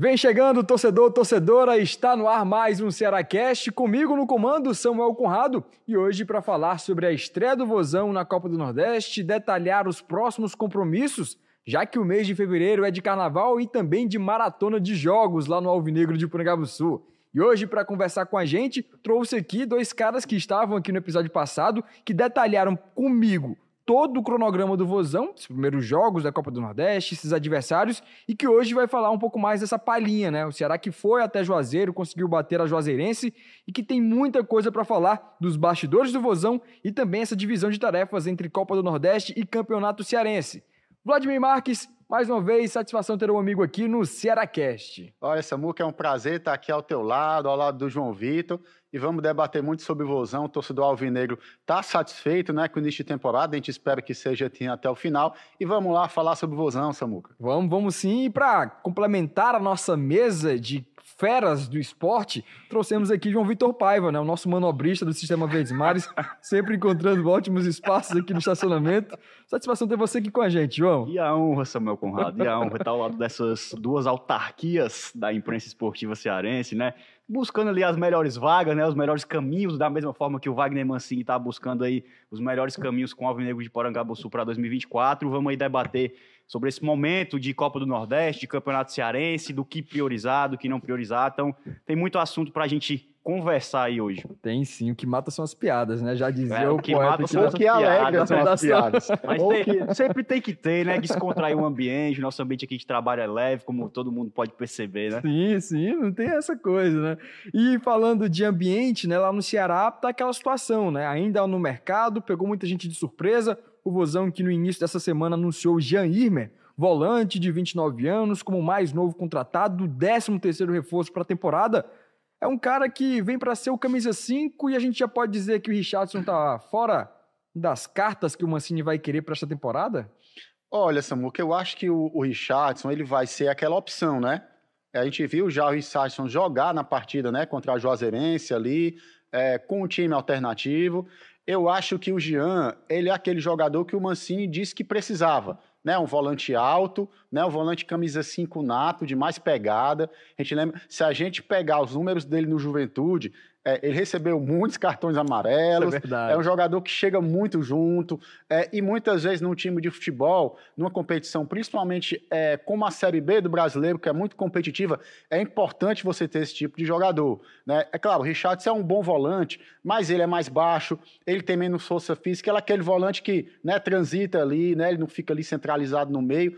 Vem chegando, torcedor, torcedora, está no ar mais um Cearacast, comigo no comando, Samuel Conrado, e hoje para falar sobre a estreia do Vozão na Copa do Nordeste, detalhar os próximos compromissos, já que o mês de fevereiro é de carnaval e também de maratona de jogos lá no Alvinegro de Porangabuçu. E hoje, para conversar com a gente, trouxe aqui dois caras que estavam aqui no episódio passado, que detalharam comigo todo o cronograma do Vozão, os primeiros jogos da Copa do Nordeste, esses adversários, e que hoje vai falar um pouco mais dessa palhinha, né? O Ceará que foi até Juazeiro, conseguiu bater a Juazeirense e que tem muita coisa para falar dos bastidores do Vozão e também essa divisão de tarefas entre Copa do Nordeste e Campeonato Cearense. Vladimir Marques, mais uma vez, satisfação ter um amigo aqui no Cearacast. Olha, Samuca, é um prazer estar aqui ao teu lado, ao lado do João Vitor, e vamos debater muito sobre o Vozão. O torcedor alvinegro está satisfeito, né, com o início de temporada, a gente espera que seja até o final, e vamos lá falar sobre o Vozão, Samuca. Vamos sim, e para complementar a nossa mesa de feras do esporte, trouxemos aqui João Vitor Paiva, né, o nosso manobrista do Sistema Verdes Mares, sempre encontrando ótimos espaços aqui no estacionamento. Satisfação ter você aqui com a gente, João. E a honra, Samuel Conrado, e a honra estar ao lado dessas duas autarquias da imprensa esportiva cearense, né? Buscando ali as melhores vagas, né? Os melhores caminhos, da mesma forma que o Wagner Mancini está buscando aí os melhores caminhos com o Alvinegro de Porangabuçu para 2024. Vamos aí debater sobre esse momento de Copa do Nordeste, de Campeonato Cearense, do que priorizar, do que não priorizar. Então, tem muito assunto para a gente conversar aí hoje. Tem sim, o que mata são as piadas, né? Já dizia o que poeta mata são as que alegra são as piadas. Mas sempre tem que ter, né? Descontrair o ambiente, nosso ambiente aqui de trabalho é leve, como todo mundo pode perceber, né? Sim, não tem essa coisa, né? E falando de ambiente, né? Lá no Ceará tá aquela situação, né? Ainda no mercado, pegou muita gente de surpresa, o Vozão que no início dessa semana anunciou o Jean Irmer, volante de 29 anos, como o mais novo contratado, 13º reforço para a temporada. É um cara que vem para ser o camisa 5 e a gente já pode dizer que o Richarlison tá fora das cartas que o Mancini vai querer para esta temporada? Olha, Samuca, eu acho que o Richarlison ele vai ser aquela opção, né? A gente viu já o Richarlison jogar na partida, né, contra a Juazeirense ali, com um time alternativo. Eu acho que o Jean, ele é aquele jogador que o Mancini disse que precisava, né? Um volante alto, né? Um volante camisa 5 nato, de mais pegada. A gente lembra, se a gente pegar os números dele no Juventude, ele recebeu muitos cartões amarelos. Isso é verdade. É um jogador que chega muito junto, e muitas vezes num time de futebol, numa competição, principalmente como a Série B do brasileiro, que é muito competitiva, é importante você ter esse tipo de jogador, né? É claro, o Richarlison é um bom volante, mas ele é mais baixo, ele tem menos força física, ele é aquele volante que, né, transita ali, né, ele não fica ali centralizado no meio,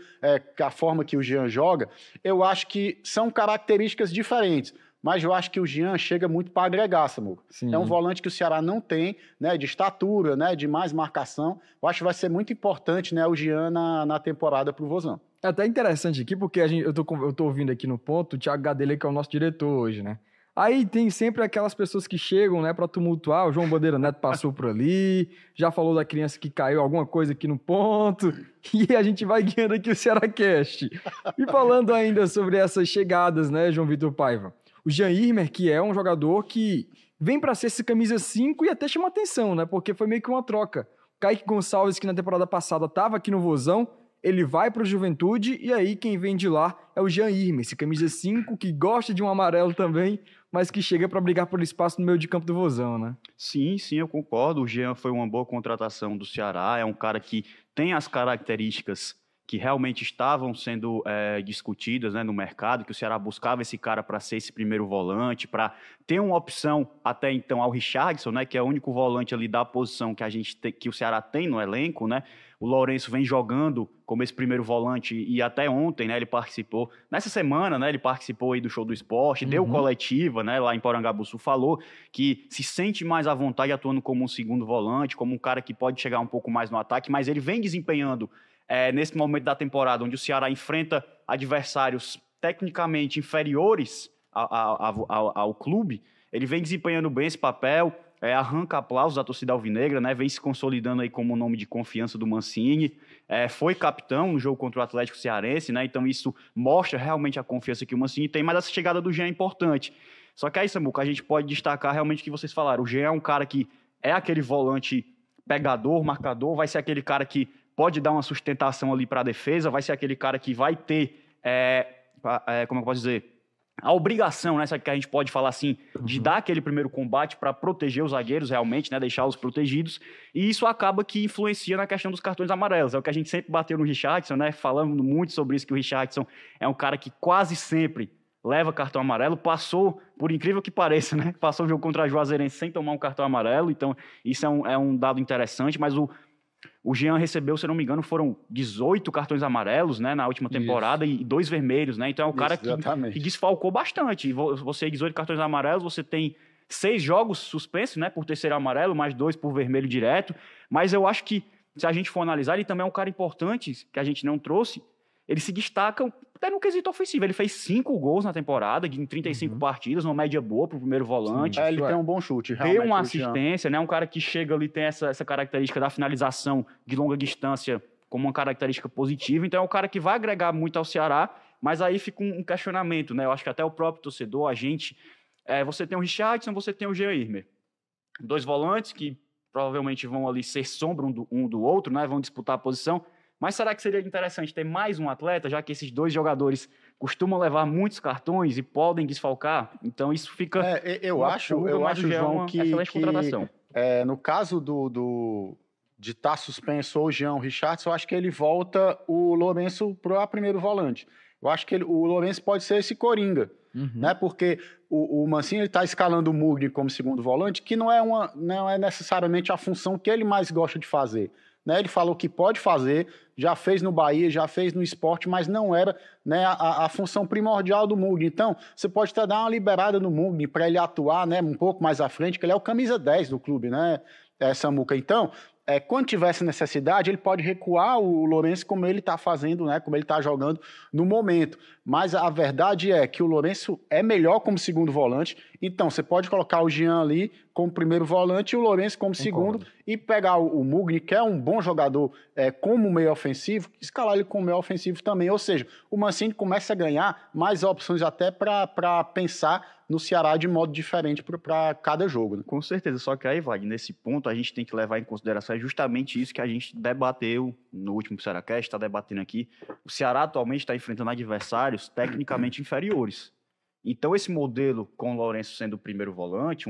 a forma que o Jean joga. Eu acho que são características diferentes. Mas eu acho que o Jean chega muito para agregar, Samuca. É um volante que o Ceará não tem, né, de estatura, né, de mais marcação. Eu acho que vai ser muito importante, né, o Jean na temporada para o Vozão. É até interessante aqui, porque eu tô ouvindo aqui no ponto o Thiago Gadelha, que é o nosso diretor hoje, né? Aí tem sempre aquelas pessoas que chegam, né, para tumultuar. O João Bandeira Neto passou por ali, já falou da criança que caiu alguma coisa aqui no ponto, e a gente vai guiando aqui o Cearacast. E falando ainda sobre essas chegadas, né, João Vitor Paiva? O Jean Irmer, que é um jogador que vem para ser esse camisa 5 e até chama atenção, né? Porque foi meio que uma troca. O Kaique Gonçalves, que na temporada passada estava aqui no Vozão, ele vai para o Juventude e aí quem vem de lá é o Jean Irmer, esse camisa 5 que gosta de um amarelo também, mas que chega para brigar por espaço no meio de campo do Vozão, né? Sim, eu concordo. O Jean foi uma boa contratação do Ceará, é um cara que tem as características que realmente estavam sendo discutidas, né, no mercado, que o Ceará buscava esse cara para ser esse primeiro volante, para ter uma opção até então ao Richarlison, né, que é o único volante ali da posição que o Ceará tem no elenco, né? O Lourenço vem jogando como esse primeiro volante e até ontem, né, ele participou, nessa semana, né, ele participou aí do Show do Esporte, deu coletiva, né, lá em Porangabuçu, falou que se sente mais à vontade atuando como um segundo volante, como um cara que pode chegar um pouco mais no ataque, mas ele vem desempenhando nesse momento da temporada, onde o Ceará enfrenta adversários tecnicamente inferiores ao clube, ele vem desempenhando bem esse papel, arranca aplausos da torcida alvinegra, né, vem se consolidando aí como nome de confiança do Mancini, foi capitão no jogo contra o Atlético Cearense, né, então isso mostra realmente a confiança que o Mancini tem, mas essa chegada do Jean é importante. Só que aí, Samuca, a gente pode destacar realmente o que vocês falaram, o Jean é um cara que é aquele volante pegador, marcador, vai ser aquele cara que pode dar uma sustentação ali para a defesa, vai ser aquele cara que vai ter, como eu posso dizer, a obrigação, né, sabe, que a gente pode falar assim, de dar aquele primeiro combate para proteger os zagueiros realmente, né, deixá-los protegidos, e isso acaba que influencia na questão dos cartões amarelos. É o que a gente sempre bateu no Richarlison, né, falando muito sobre isso, que o Richarlison é um cara que quase sempre leva cartão amarelo, passou, por incrível que pareça, né, passou o jogo contra a Juazeirense sem tomar um cartão amarelo, então isso é um dado interessante, mas o Jean recebeu, se não me engano, foram 18 cartões amarelos, né, na última temporada e 2 vermelhos, né? Então é um cara que desfalcou bastante. Você 18 cartões amarelos, você tem 6 jogos suspensos, né, por terceiro amarelo, mais 2 por vermelho direto. Mas eu acho que, se a gente for analisar, ele também é um cara importante, que a gente não trouxe. Ele se destaca até no quesito ofensivo. Ele fez 5 gols na temporada, em 35 partidas, uma média boa para o primeiro volante. Ele tem um bom chute, realmente. Tem uma assistência, né? Um cara que chega ali, tem essa característica da finalização de longa distância como uma característica positiva. Então é um cara que vai agregar muito ao Ceará, mas aí fica um questionamento, né? Eu acho que até o próprio torcedor, a gente... você tem o Richarlison, você tem o Jean Irmer. 2 volantes que provavelmente vão ali ser sombra um do outro, né? Vão disputar a posição. Mas será que seria interessante ter mais um atleta, já que esses 2 jogadores costumam levar muitos cartões e podem desfalcar? Então isso fica... Eu acho, João, que contratação. No caso de estar suspenso ou o Jean, o Richarlison, eu acho que ele volta o Lourenço para o primeiro volante. Eu acho que o Lourenço pode ser esse coringa, né? Porque o Mancini está escalando o Mugni como segundo volante, que não é necessariamente a função que ele mais gosta de fazer. Né, ele falou que pode fazer, já fez no Bahia, já fez no Sport, mas não era, né, a função primordial do Mugni. Então, você pode até dar uma liberada no Mugni para ele atuar, né, um pouco mais à frente, que ele é o camisa 10 do clube, né, Samuca. Então, quando tiver essa necessidade, ele pode recuar o Lourenço como ele está fazendo, né, como ele está jogando no momento. Mas a verdade é que o Lourenço é melhor como segundo volante, então você pode colocar o Jean ali como primeiro volante e o Lourenço como segundo e pegar o Mugni, que é um bom jogador como meio ofensivo, escalar ele como meio ofensivo também. Ou seja, o Mancini começa a ganhar mais opções até para pensar no Ceará de modo diferente para cada jogo. Né? Com certeza, só que aí, Wagner, nesse ponto a gente tem que levar em consideração justamente isso que a gente debateu no último Cearacast, está debatendo aqui. O Ceará atualmente está enfrentando adversários tecnicamente inferiores. Então, esse modelo com o Lourenço sendo o primeiro volante,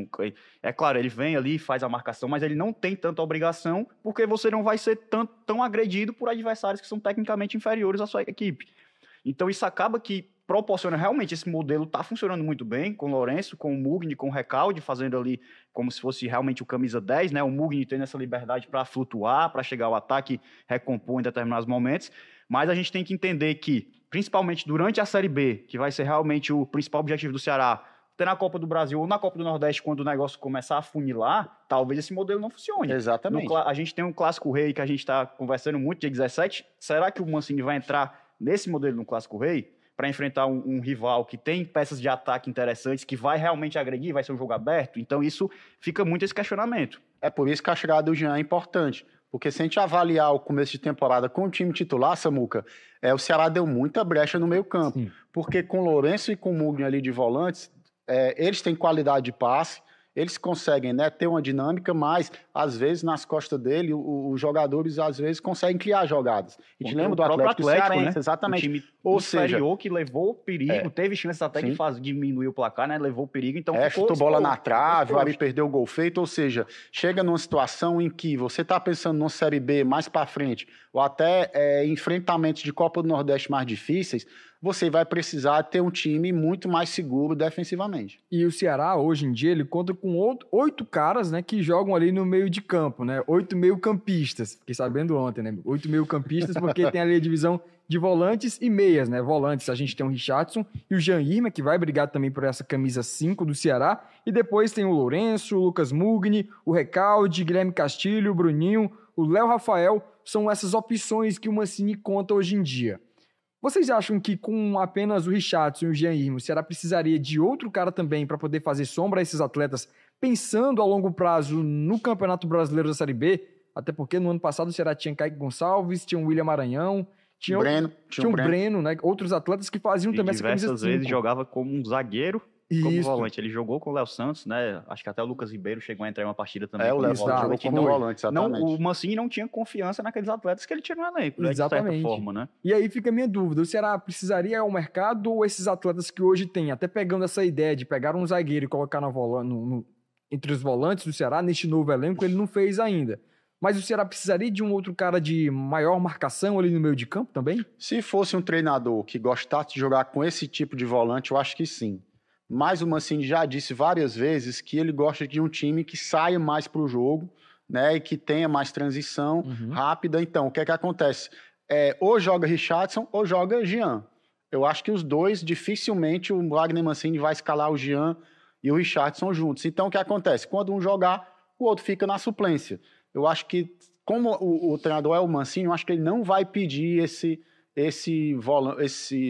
é claro, ele vem ali, faz a marcação, mas ele não tem tanta obrigação, porque você não vai ser tão agredido por adversários que são tecnicamente inferiores à sua equipe. Então, isso acaba que proporciona realmente esse modelo, está funcionando muito bem com o Lourenço, com o Mugni, com o Recalde, fazendo ali como se fosse realmente o camisa 10, né? O Mugni tendo essa liberdade para flutuar, para chegar ao ataque, recompor em determinados momentos. Mas a gente tem que entender que, principalmente durante a Série B, que vai ser realmente o principal objetivo do Ceará, até na Copa do Brasil ou na Copa do Nordeste, quando o negócio começar a funilar, talvez esse modelo não funcione. Exatamente. A gente tem um Clássico Rei que a gente está conversando muito, dia 17. Será que o Mancini vai entrar nesse modelo no Clássico Rei para enfrentar um rival que tem peças de ataque interessantes, que vai realmente agredir, vai ser um jogo aberto? Então isso fica muito esse questionamento. É por isso que a chegada do Jean é importante. Porque se a gente avaliar o começo de temporada com o time titular, Samuca, o Ceará deu muita brecha no meio campo. Sim. Porque com o Lourenço e com o Mugni ali de volantes, eles têm qualidade de passe, eles conseguem, né, ter uma dinâmica, mas às vezes nas costas dele, os jogadores às vezes conseguem criar jogadas. A gente lembra do Atlético Cearense, né? exatamente. O time inferior que levou perigo, teve chances até de diminuir o placar, né? Levou perigo, então chutou bola na trave, o Ari perdeu o gol feito, ou seja, chega numa situação em que você está pensando numa Série B mais para frente, ou até enfrentamentos de Copa do Nordeste mais difíceis, você vai precisar ter um time muito mais seguro defensivamente. E o Ceará, hoje em dia, ele conta com 8 caras, né, que jogam ali no meio de campo, né? 8 meio-campistas. Fiquei sabendo ontem, né? 8 meio-campistas, porque tem ali a divisão de volantes e meias, né? Volantes, a gente tem o Richarlison e o Jean Irmer, que vai brigar também por essa camisa 5 do Ceará. E depois tem o Lourenço, o Lucas Mugni, o Recalde, Guilherme Castilho, o Bruninho, o Léo Rafael. São essas opções que o Mancini conta hoje em dia. Vocês acham que com apenas o Richarlison e o Jean Irmer, o Ceará precisaria de outro cara também para poder fazer sombra a esses atletas, pensando a longo prazo no Campeonato Brasileiro da Série B? Até porque no ano passado o Ceará tinha Kaique Gonçalves, tinha o William Maranhão, tinha o Breno, né? Outros atletas que faziam também essa camisa 5. Diversas vezes jogava como um zagueiro como Isso. volante. Ele jogou com o Léo Santos, né? Acho que até o Lucas Ribeiro chegou a entrar em uma partida também. O Léo Exato. Santos jogou como volante, exatamente. O Mancini não tinha confiança naqueles atletas que ele tinha no elenco, né? De certa Exatamente. forma, né? E aí fica a minha dúvida, o Ceará precisaria ir ao mercado ou esses atletas que hoje tem, até pegando essa ideia de pegar um zagueiro e colocar entre os volantes do Ceará, neste novo elenco, ele não fez ainda. Mas o Ceará precisaria de um outro cara de maior marcação ali no meio de campo também? Se fosse um treinador que gostasse de jogar com esse tipo de volante, eu acho que sim. Mas o Mancini já disse várias vezes que ele gosta de um time que saia mais para o jogo, né, e que tenha mais transição rápida. Então, o que é que acontece? Ou joga Richarlison ou joga Jean. Eu acho que os dois, dificilmente o Wagner Mancini vai escalar o Jean e o Richarlison juntos. Então, o que acontece? Quando um jogar, o outro fica na suplência. Eu acho que, como o treinador é o Mancini, eu acho que ele não vai pedir esse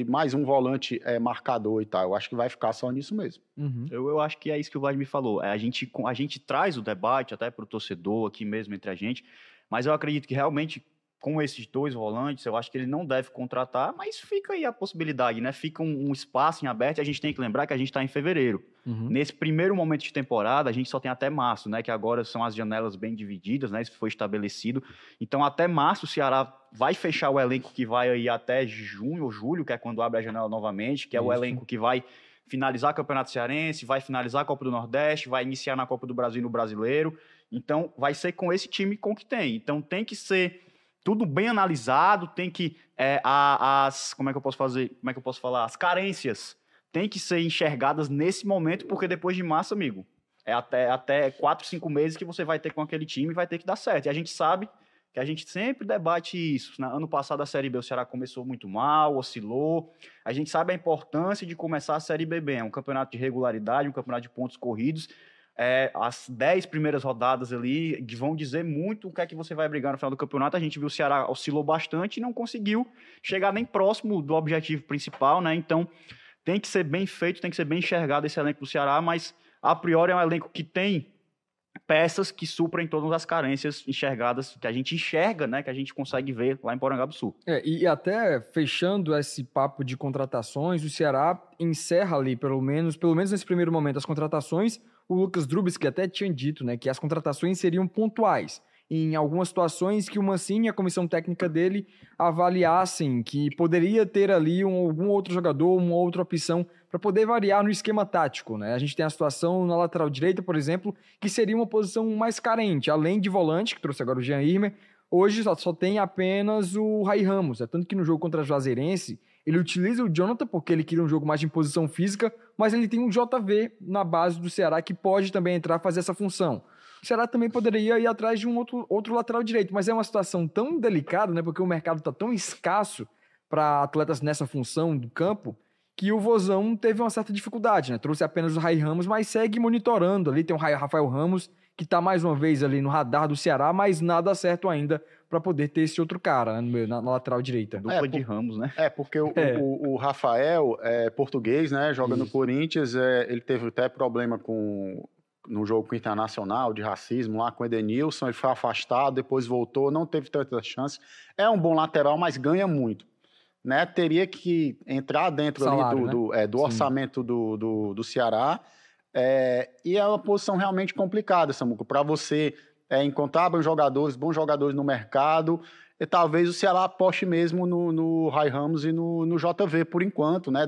mais um volante marcador e tal. Eu acho que vai ficar só nisso mesmo. Eu acho que é isso que o Vladimir falou. A gente traz o debate até para o torcedor aqui mesmo entre a gente, mas eu acredito que realmente com esses dois volantes, eu acho que ele não deve contratar, mas fica aí a possibilidade, né? Fica um espaço em aberto e a gente tem que lembrar que a gente está em fevereiro. Nesse primeiro momento de temporada, a gente só tem até março, né? Que agora são as janelas bem divididas, né? Isso foi estabelecido. Então, até março, o Ceará vai fechar o elenco que vai aí até junho ou julho, que é quando abre a janela novamente, que é o elenco que vai finalizar o Campeonato Cearense, vai finalizar a Copa do Nordeste, vai iniciar na Copa do Brasil e no Brasileiro. Então, vai ser com esse time com que tem. Então, tem que ser tudo bem analisado, tem que como é que eu posso falar? As carências têm que ser enxergadas nesse momento, porque depois de março, amigo, é até 4, 5 meses que você vai ter com aquele time e vai ter que dar certo. E a gente sabe que a gente sempre debate isso. Ano passado a Série B o Ceará começou muito mal, oscilou. A gente sabe a importância de começar a Série B bem. É um campeonato de regularidade, um campeonato de pontos corridos. As 10 primeiras rodadas ali vão dizer muito o que é que você vai brigar no final do campeonato. A gente viu o Ceará oscilou bastante e não conseguiu chegar nem próximo do objetivo principal, né? Então, tem que ser bem feito, tem que ser bem enxergado esse elenco do Ceará, mas a priori é um elenco que tem peças que suprem todas as carências enxergadas, que a gente enxerga, né? Que a gente consegue ver lá em Porangaba-do-Sul. E até fechando esse papo de contratações, o Ceará encerra ali, pelo menos nesse primeiro momento, as contratações. O Lucas Drubis, que até tinha dito, né, que as contratações seriam pontuais. Em algumas situações que o Mancini e a comissão técnica dele avaliassem que poderia ter ali algum outro jogador, uma outra opção para poder variar no esquema tático, né? A gente tem a situação na lateral direita, por exemplo, que seria uma posição mais carente, além de volante, que trouxe agora o Jean Irmer, hoje só tem apenas o Rai Ramos, tanto que no jogo contra a Juazeirense ele utiliza o Jonathan porque ele queria um jogo mais de imposição física, mas ele tem um JV na base do Ceará que pode também entrar e fazer essa função. O Ceará também poderia ir atrás de um outro lateral direito, mas é uma situação tão delicada, né, porque o mercado está tão escasso para atletas nessa função do campo, que o Vozão teve uma certa dificuldade, né? Trouxe apenas o Rai Ramos, mas segue monitorando ali, tem o Rafael Ramos, que está mais uma vez ali no radar do Ceará, mas nada certo ainda para poder ter esse outro cara, né, na lateral direita. Dupla de Ramos, né? Porque o Rafael é português, né? Joga no Corinthians, ele teve até problema no jogo com o Internacional, de racismo lá com o Edenilson, ele foi afastado, depois voltou, não teve tanta chance. É um bom lateral, mas ganha muito. Né? Teria que entrar dentro salário, ali do orçamento do Ceará, e é uma posição realmente complicada, Samuco, para você encontrar bons jogadores no mercado, e talvez o Ceará aposte mesmo no Rai Ramos e no JV por enquanto, né?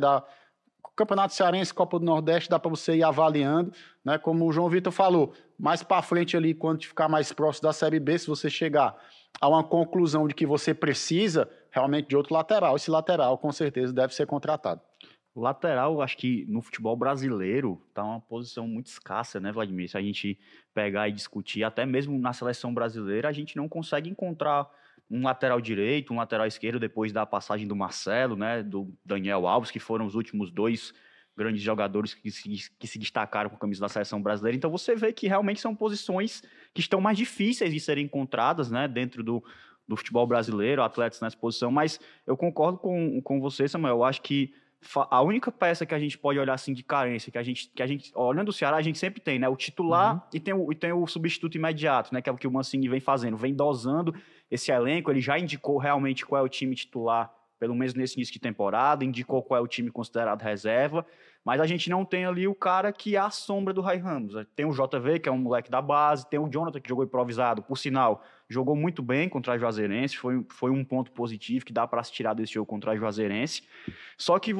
Campeonato Cearense, Copa do Nordeste, dá para você ir avaliando, né? Como o João Vitor falou, mais para frente ali, quando ficar mais próximo da Série B, se você chegar a uma conclusão de que você precisa realmente de outro lateral, esse lateral com certeza deve ser contratado. O lateral, acho que no futebol brasileiro está uma posição muito escassa, né, Vladimir? Se a gente pegar e discutir, até mesmo na seleção brasileira, a gente não consegue encontrar um lateral direito, um lateral esquerdo, depois da passagem do Marcelo, né, do Daniel Alves, que foram os últimos 2 grandes jogadores que se destacaram com a camisa da seleção brasileira. Então você vê que realmente são posições que estão mais difíceis de serem encontradas, né, dentro do futebol brasileiro, atletas nessa posição. Mas eu concordo com você, Samuel. Eu acho que a única peça que a gente pode olhar assim de carência, que a gente olhando o Ceará, a gente sempre tem, né? O titular e tem o substituto imediato, né? Que é o que o Mancini vem fazendo, vem dosando esse elenco. Ele já indicou realmente qual é o time titular pelo menos nesse início de temporada, indicou qual é o time considerado reserva, mas a gente não tem ali o cara que é a sombra do Ray Ramos. Tem o JV, que é um moleque da base, tem o Jonathan, que jogou improvisado, por sinal, jogou muito bem contra a Juazeirense, foi um ponto positivo que dá para se tirar desse jogo contra a Juazeirense. Só que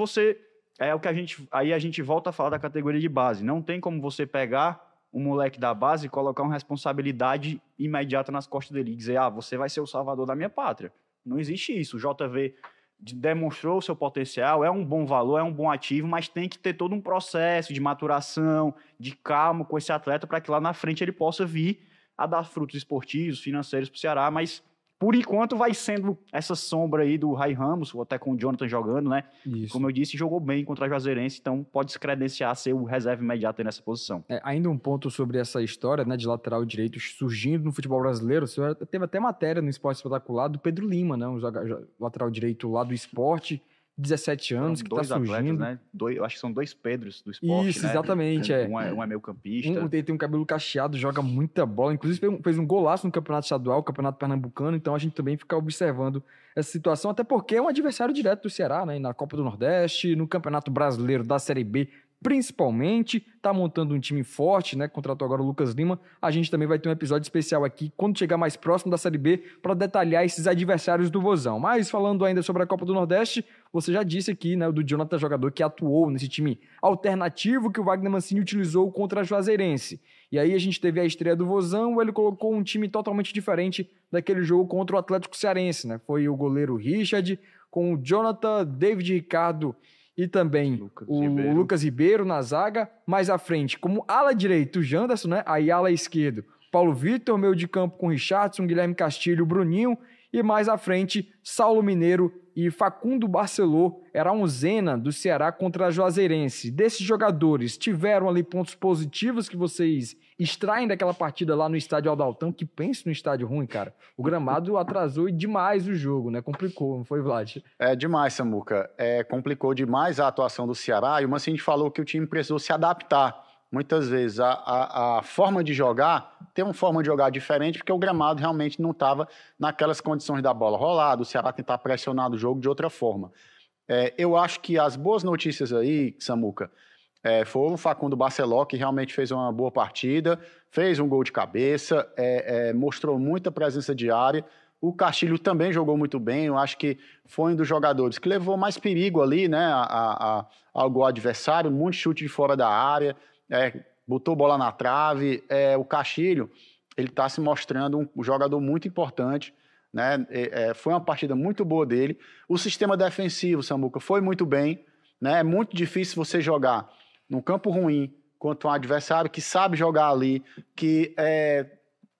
aí a gente volta a falar da categoria de base. Não tem como você pegar um moleque da base e colocar uma responsabilidade imediata nas costas dele e dizer, você vai ser o salvador da minha pátria. Não existe isso. O JV demonstrou o seu potencial, é um bom valor, é um bom ativo, mas tem que ter todo um processo de maturação, de calma com esse atleta para que lá na frente ele possa vir a dar frutos esportivos, financeiros para o Ceará, mas por enquanto vai sendo essa sombra aí do Ray Ramos, ou até com o Jonathan jogando, né? Isso. Como eu disse, jogou bem contra a Juazeirense, então pode se credenciar a ser o reserva imediato nessa posição. Ainda um ponto sobre essa história, né, de lateral direito surgindo no futebol brasileiro. O senhor teve até matéria no Esporte Espetacular do Pedro Lima, né, um lateral direito lá do esporte, 17 anos, que está surgindo. Atletas, né? Eu acho que são 2 Pedros do esporte. Isso, né? exatamente. Um é meio campista. Tem um cabelo cacheado, joga muita bola. Inclusive fez um golaço no Campeonato Estadual, Campeonato Pernambucano. Então a gente também fica observando essa situação, até porque é um adversário direto do Ceará, né? Na Copa do Nordeste, no Campeonato Brasileiro da Série B, principalmente, tá montando um time forte, né? Contratou agora o Lucas Lima. A gente também vai ter um episódio especial aqui, quando chegar mais próximo da Série B, para detalhar esses adversários do Vozão. Mas falando ainda sobre a Copa do Nordeste, você já disse aqui, né, do Jonathan, jogador que atuou nesse time alternativo que o Wagner Mancini utilizou contra a Juazeirense. E aí a gente teve a estreia do Vozão, ele colocou um time totalmente diferente daquele jogo contra o Atlético Cearense, né? Foi o goleiro Richard, com o Jonathan, David Ricardo e também o Lucas Ribeiro na zaga. Mais à frente, como ala direito, o Janderson, né? Aí ala esquerdo, Paulo Vitor, meio de campo com Richardson, Guilherme Castilho, Bruninho. E mais à frente, Saulo Mineiro e Facundo Barceló. Era a onzena do Ceará contra a Juazeirense. Desses jogadores, tiveram ali pontos positivos que vocês extraem daquela partida lá no estádio Aldaltão? Que pense no estádio ruim, cara. O gramado atrasou demais o jogo, né? Complicou, não foi, Vlad? Demais, Samuca. Complicou demais a atuação do Ceará. E o Mancini falou que o time precisou se adaptar. Muitas vezes a forma de jogar, tem uma forma de jogar diferente, porque o gramado realmente não estava naquelas condições da bola rolada, o Ceará tentar pressionar o jogo de outra forma. Eu acho que as boas notícias aí, Samuca, foi o Facundo Barceló, que realmente fez uma boa partida, fez um gol de cabeça, mostrou muita presença de área. O Castilho também jogou muito bem, eu acho que foi um dos jogadores que levou mais perigo ali, né, ao gol adversário, muito chute de fora da área, botou bola na trave. O Castilho, ele está se mostrando um jogador muito importante, né? Foi uma partida muito boa dele. O sistema defensivo, Samuca, foi muito bem, né? É muito difícil você jogar num campo ruim contra um adversário que sabe jogar ali, que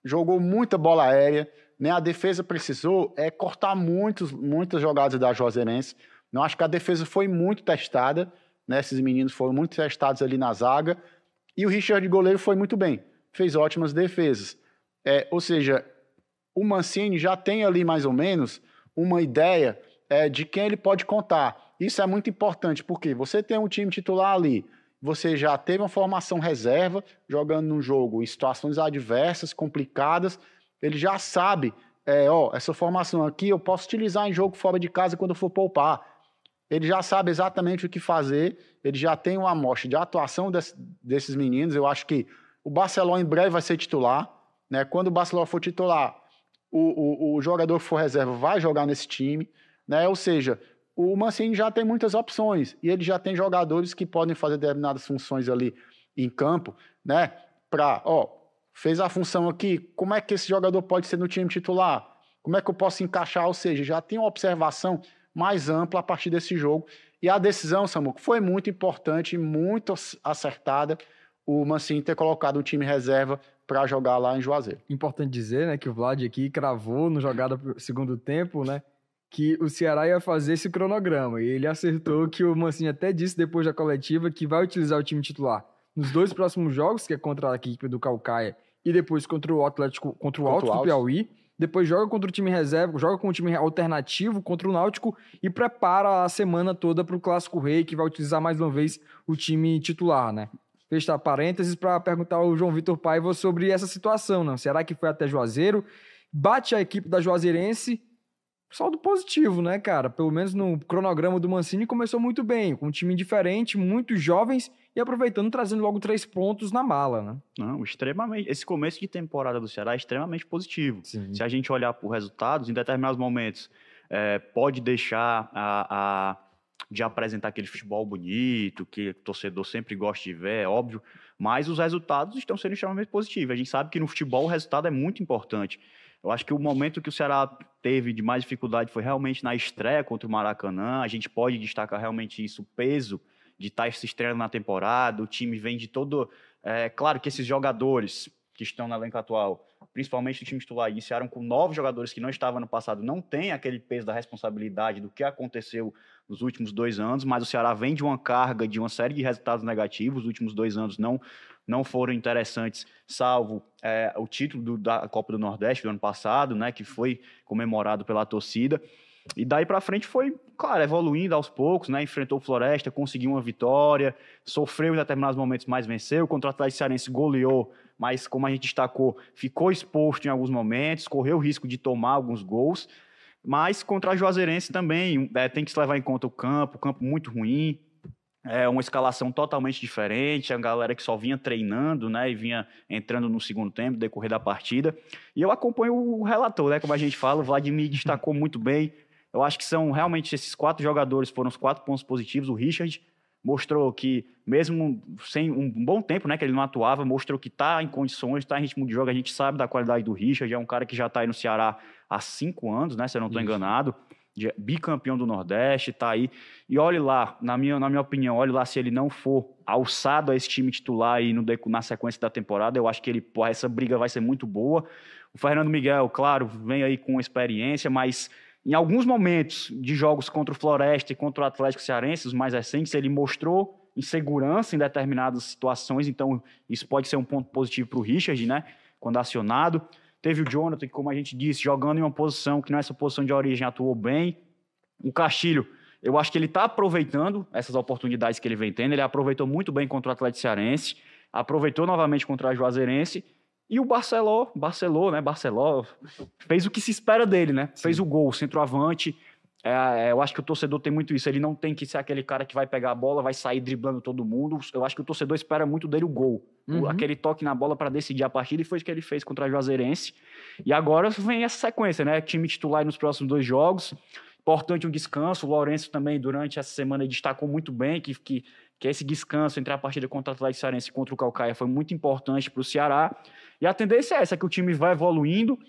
jogou muita bola aérea, né? A defesa precisou cortar muitas jogadas da Juazeirense. Eu acho que a defesa foi muito testada, né? Esses meninos foram muito testados ali na zaga. E o Richard, goleiro, foi muito bem. Fez ótimas defesas. Ou seja, o Mancini já tem ali mais ou menos uma ideia de quem ele pode contar. Isso é muito importante, porque você tem um time titular ali, você já teve uma formação reserva, jogando num jogo em situações adversas, complicadas, ele já sabe, essa formação aqui eu posso utilizar em jogo fora de casa quando eu for poupar. Ele já sabe exatamente o que fazer, ele já tem uma amostra de atuação desses meninos. Eu acho que o Barceló em breve vai ser titular, né? Quando o Barceló for titular, o jogador que for reserva vai jogar nesse time, né? Ou seja, o Mancini já tem muitas opções e ele já tem jogadores que podem fazer determinadas funções ali em campo, né? Fez a função aqui, como é que esse jogador pode ser no time titular? Como é que eu posso encaixar? Ou seja, já tem uma observação mais ampla a partir desse jogo. E a decisão, Samuco, foi muito importante, muito acertada, o Mancini ter colocado um time reserva para jogar lá em Juazeiro. Importante dizer, né, que o Vlad aqui cravou no jogada do segundo tempo, né, que o Ceará ia fazer esse cronograma. E ele acertou, que o Mancini até disse depois da coletiva que vai utilizar o time titular nos 2 próximos jogos, que é contra a equipe do Caucaia e depois contra o Atlético, contra o Alto do Piauí. Depois joga contra o time reserva, joga com o time alternativo contra o Náutico e prepara a semana toda para o Clássico Rei, que vai utilizar mais uma vez o time titular, né? Fechar parênteses para perguntar ao João Vitor Paiva sobre essa situação, né? Será que foi até Juazeiro? Bate a equipe da Juazeirense saldo positivo, né, cara? Pelo menos no cronograma do Mancini começou muito bem, com um time diferente, muitos jovens e aproveitando, trazendo logo 3 pontos na mala, né? Não, extremamente. Esse começo de temporada do Ceará é extremamente positivo. Sim. Se a gente olhar por resultados, em determinados momentos, pode deixar de apresentar aquele futebol bonito, que o torcedor sempre gosta de ver, é óbvio, mas os resultados estão sendo extremamente positivos. A gente sabe que no futebol o resultado é muito importante. Eu acho que o momento que o Ceará teve de mais dificuldade foi realmente na estreia contra o Maracanã. A gente pode destacar realmente isso, o peso de estar se estreando na temporada. O time vem de todo... claro que esses jogadores que estão no elenco atual, principalmente o time titular, iniciaram com 9 jogadores que não estavam no passado, não tem aquele peso da responsabilidade do que aconteceu nos últimos 2 anos, mas o Ceará vem de uma carga, de uma série de resultados negativos. Os últimos 2 anos não foram interessantes, salvo o título da Copa do Nordeste do ano passado, né, que foi comemorado pela torcida. E daí para frente foi, claro, evoluindo aos poucos, né? Enfrentou o Floresta, conseguiu uma vitória, sofreu em determinados momentos, mas venceu. Contra o Atlético Cearense goleou, mas como a gente destacou, ficou exposto em alguns momentos, correu o risco de tomar alguns gols. Mas contra a Juazeirense também tem que se levar em conta o campo muito ruim, uma escalação totalmente diferente, a galera que só vinha treinando, né, e vinha entrando no segundo tempo, no decorrer da partida. E eu acompanho o relator, né, como a gente fala, o Vladimir destacou muito bem. Eu acho que são realmente esses 4 jogadores, foram os 4 pontos positivos. O Richard mostrou que, mesmo sem um bom tempo, né, que ele não atuava, mostrou que está em condições, está em ritmo de jogo. A gente sabe da qualidade do Richard, é um cara que já está aí no Ceará há 5 anos, né, se eu não estou enganado, bicampeão do Nordeste, está aí. E olhe lá, na minha opinião, olhe lá se ele não for alçado a esse time titular aí na sequência da temporada. Eu acho que essa briga vai ser muito boa. O Fernando Miguel, claro, vem aí com experiência, mas em alguns momentos de jogos contra o Floresta e contra o Atlético Cearense, os mais recentes, ele mostrou insegurança em determinadas situações, então isso pode ser um ponto positivo para o Richard, né, quando acionado. Teve o Jonathan, que, como a gente disse, jogando em uma posição que não é essa posição de origem, atuou bem. O Castilho, eu acho que ele está aproveitando essas oportunidades que ele vem tendo, ele aproveitou muito bem contra o Atlético Cearense, aproveitou novamente contra a Juazeirense. E o Barceló fez o que se espera dele, né? Sim. Fez o gol, centroavante. Eu acho que o torcedor tem muito isso. Ele não tem que ser aquele cara que vai pegar a bola, vai sair driblando todo mundo. Eu acho que o torcedor espera muito dele o gol. Aquele toque na bola para decidir a partida, e foi o que ele fez contra a Juazeirense. E agora vem essa sequência, né? Time titular nos próximos 2 jogos. Importante um descanso. O Lourenço também, durante essa semana, destacou muito bem que esse descanso entre a partida contra o Atlético Cearense e contra o Caucaia foi muito importante para o Ceará. E a tendência é essa, que o time vai evoluindo,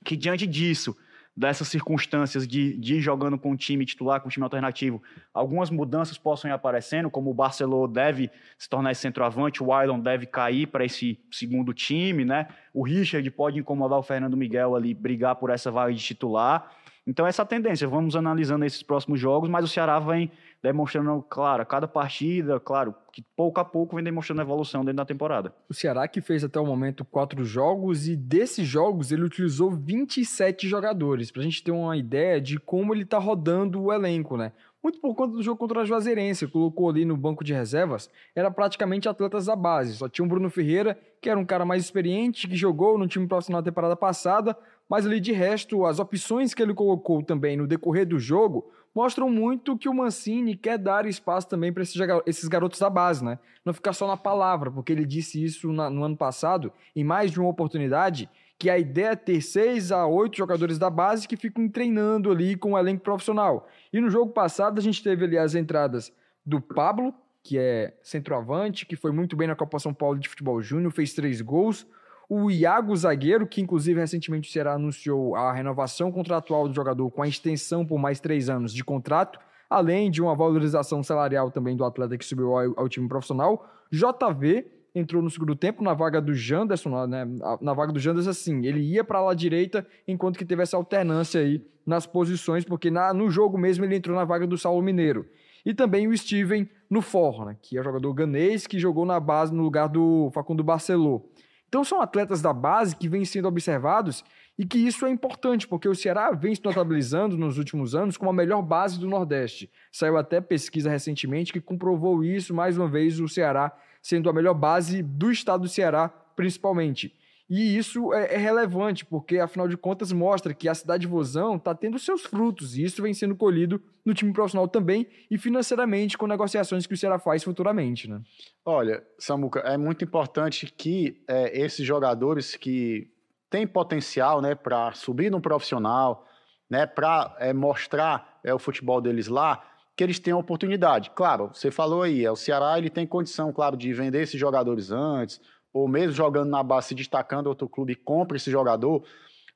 que diante disso, dessas circunstâncias de ir jogando com o time titular, com o time alternativo, algumas mudanças possam ir aparecendo, como o Barceló deve se tornar esse centroavante, o Wailon deve cair para esse segundo time, né? O Richard pode incomodar o Fernando Miguel ali, brigar por essa vaga de titular. Então, essa é a tendência. Vamos analisando esses próximos jogos, mas o Ceará vem demonstrando, claro, a cada partida, claro, que pouco a pouco vem demonstrando evolução dentro da temporada. O Ceará que fez até o momento 4 jogos e desses jogos ele utilizou 27 jogadores, pra gente ter uma ideia de como ele tá rodando o elenco, né? Muito por conta do jogo contra a Juazeirense, colocou ali no banco de reservas, era praticamente atletas da base, só tinha o Bruno Ferreira, que era um cara mais experiente, que jogou no time profissional na temporada passada, mas ali de resto, as opções que ele colocou também no decorrer do jogo mostram muito que o Mancini quer dar espaço também para esses garotos da base, né? Não ficar só na palavra, porque ele disse isso no ano passado, em mais de uma oportunidade, que a ideia é ter 6 a 8 jogadores da base que ficam treinando ali com o elenco profissional. E no jogo passado a gente teve ali as entradas do Pablo, que é centroavante, que foi muito bem na Copa São Paulo de Futebol Júnior, fez 3 gols. O Iago, zagueiro, que inclusive recentemente o Ceará anunciou a renovação contratual do jogador com a extensão por mais 3 anos de contrato, além de uma valorização salarial também do atleta que subiu ao time profissional. JV entrou no segundo tempo na vaga do Janderson, né? Na vaga do Janderson, assim, ele ia para a ala direita, enquanto que teve essa alternância aí nas posições, porque no jogo mesmo ele entrou na vaga do Saulo Mineiro. E também o Steven no forro, né? Que é jogador ganês, que jogou na base no lugar do Facundo Barceló. Então são atletas da base que vêm sendo observados e que isso é importante, porque o Ceará vem se notabilizando nos últimos anos como a melhor base do Nordeste. Saiu até pesquisa recentemente que comprovou isso, mais uma vez, o Ceará sendo a melhor base do estado do Ceará, principalmente. E isso é relevante, porque, afinal de contas, mostra que a cidade de Vozão está tendo seus frutos, e isso vem sendo colhido no time profissional também, e financeiramente, com negociações que o Ceará faz futuramente, né? Olha, Samuca, é muito importante que esses jogadores que têm potencial, né, para subir no profissional, né, para mostrar o futebol deles lá, que eles tenham oportunidade. Claro, você falou aí, o Ceará ele tem condição, claro, de vender esses jogadores antes, ou mesmo jogando na base, se destacando, outro clube compra esse jogador,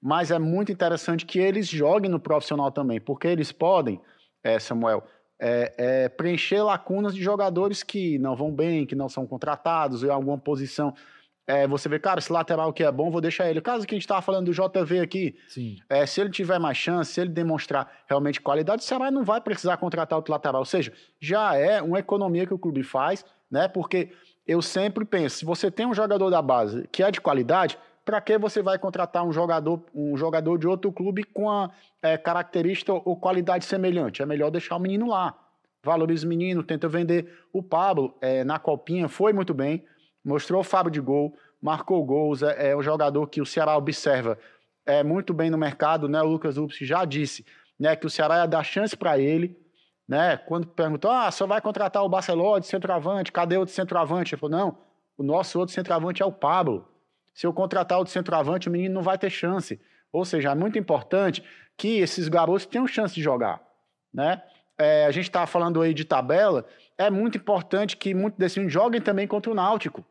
mas é muito interessante que eles joguem no profissional também, porque eles podem, Samuel, preencher lacunas de jogadores que não vão bem, que não são contratados em alguma posição. Você vê, cara, esse lateral que é bom, vou deixar ele. O caso que a gente estava falando do JV aqui, Sim. Se ele tiver mais chance, se ele demonstrar realmente qualidade, o Ceará não vai precisar contratar outro lateral. Ou seja, já é uma economia que o clube faz, né? Porque eu sempre penso, se você tem um jogador da base que é de qualidade, para que você vai contratar um jogador de outro clube com a característica ou qualidade semelhante? É melhor deixar o menino lá. Valoriza o menino, tenta vender. O Pablo, na Copinha, foi muito bem, mostrou o faro de gol, marcou gols, é um jogador que o Ceará observa muito bem no mercado, né? O Lucas Lupes já disse, né, que o Ceará ia dar chance para ele, né? Quando perguntou, só vai contratar o Barcelona de centroavante, cadê outro centroavante? Ele falou, não, o nosso outro centroavante é o Pablo. Se eu contratar outro centroavante, o menino não vai ter chance. Ou seja, é muito importante que esses garotos tenham chance de jogar, né? A gente está falando aí de tabela, é muito importante que muitos desses meninos joguem também contra o Náutico.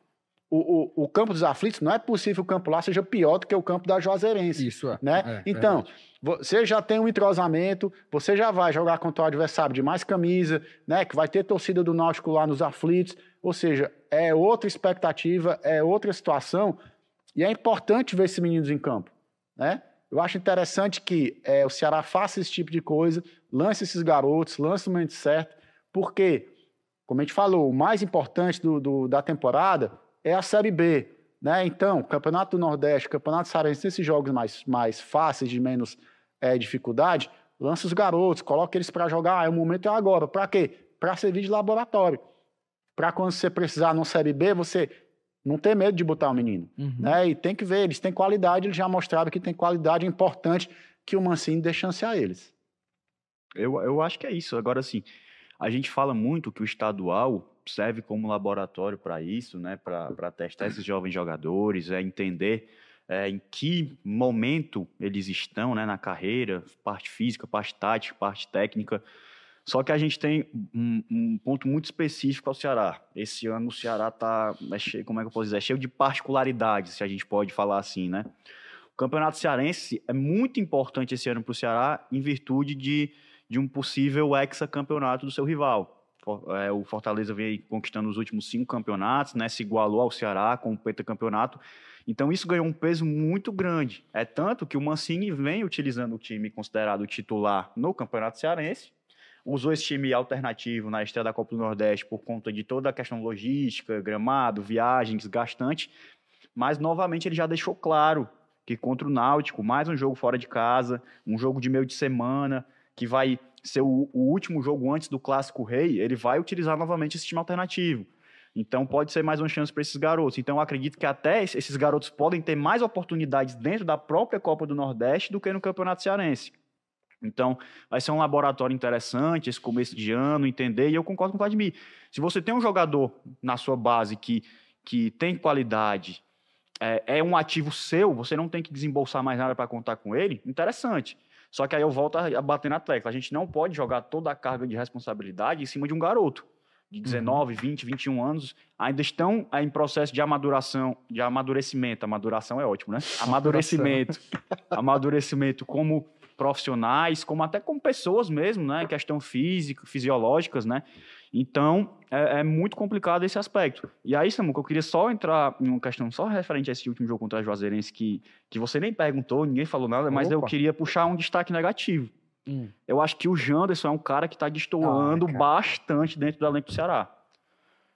O campo dos aflitos, não é possível que o campo lá seja pior do que o campo da Juazeirense. Isso né? Então, você já tem um entrosamento, você já vai jogar contra o adversário de mais camisa, né? Que vai ter torcida do Náutico lá nos aflitos, ou seja, é outra expectativa, é outra situação, e é importante ver esses meninos em campo, né? Eu acho interessante que o Ceará faça esse tipo de coisa, lance esses garotos, lance no momento certo, porque, como a gente falou, o mais importante da temporada é a Série B, né? Então, Campeonato do Nordeste, Campeonato Cearense, esses jogos mais fáceis, de menos dificuldade, lança os garotos, coloca eles para jogar, o momento é agora. Para quê? Para servir de laboratório. Para quando você precisar numa Série B, você não ter medo de botar o menino. Né? E tem que ver, eles têm qualidade, eles já mostraram que tem qualidade, é importante que o Mancini dê chance a eles. Eu acho que é isso. Agora, assim, a gente fala muito que o estadual serve como laboratório para isso, né? Para testar esses jovens jogadores, entender em que momento eles estão, né, na carreira, parte física, parte tática, parte técnica. Só que a gente tem um ponto muito específico ao Ceará. Esse ano o Ceará está, como é que eu posso dizer, cheio de particularidades, se a gente pode falar assim, né? O Campeonato Cearense é muito importante esse ano para o Ceará em virtude de um possível hexacampeonato do seu rival. O Fortaleza vem conquistando os últimos 5 campeonatos, né? Se igualou ao Ceará com o pentacampeonato. Então isso ganhou um peso muito grande. É tanto que o Mancini vem utilizando o time considerado titular no Campeonato Cearense, usou esse time alternativo na estreia da Copa do Nordeste por conta de toda a questão logística, gramado, viagem, desgastante, mas novamente ele já deixou claro que contra o Náutico, mais um jogo fora de casa, um jogo de meio de semana, que vai ser o último jogo antes do Clássico Rei, ele vai utilizar novamente esse time alternativo. Então pode ser mais uma chance para esses garotos. Então eu acredito que até esses garotos podem ter mais oportunidades dentro da própria Copa do Nordeste do que no Campeonato Cearense. Então, vai ser um laboratório interessante esse começo de ano, entender, e eu concordo com o Vladimir. Se você tem um jogador na sua base que tem qualidade, é um ativo seu, você não tem que desembolsar mais nada para contar com ele, interessante. Só que aí eu volto a bater na tecla. A gente não pode jogar toda a carga de responsabilidade em cima de um garoto de 19, 20, 21 anos, ainda estão em processo de amadurecimento. Amaduração é ótimo, né? Amadurecimento como profissionais, como até como pessoas mesmo, né? Questão física, fisiológicas, né? Então, é muito complicado esse aspecto. E aí, Samuca, eu queria só entrar em uma questão só referente a esse último jogo contra a Juazeirense, que você nem perguntou, ninguém falou nada, mas eu queria puxar um destaque negativo. Eu acho que o Janderson é um cara que está destoando bastante dentro do elenco do Ceará.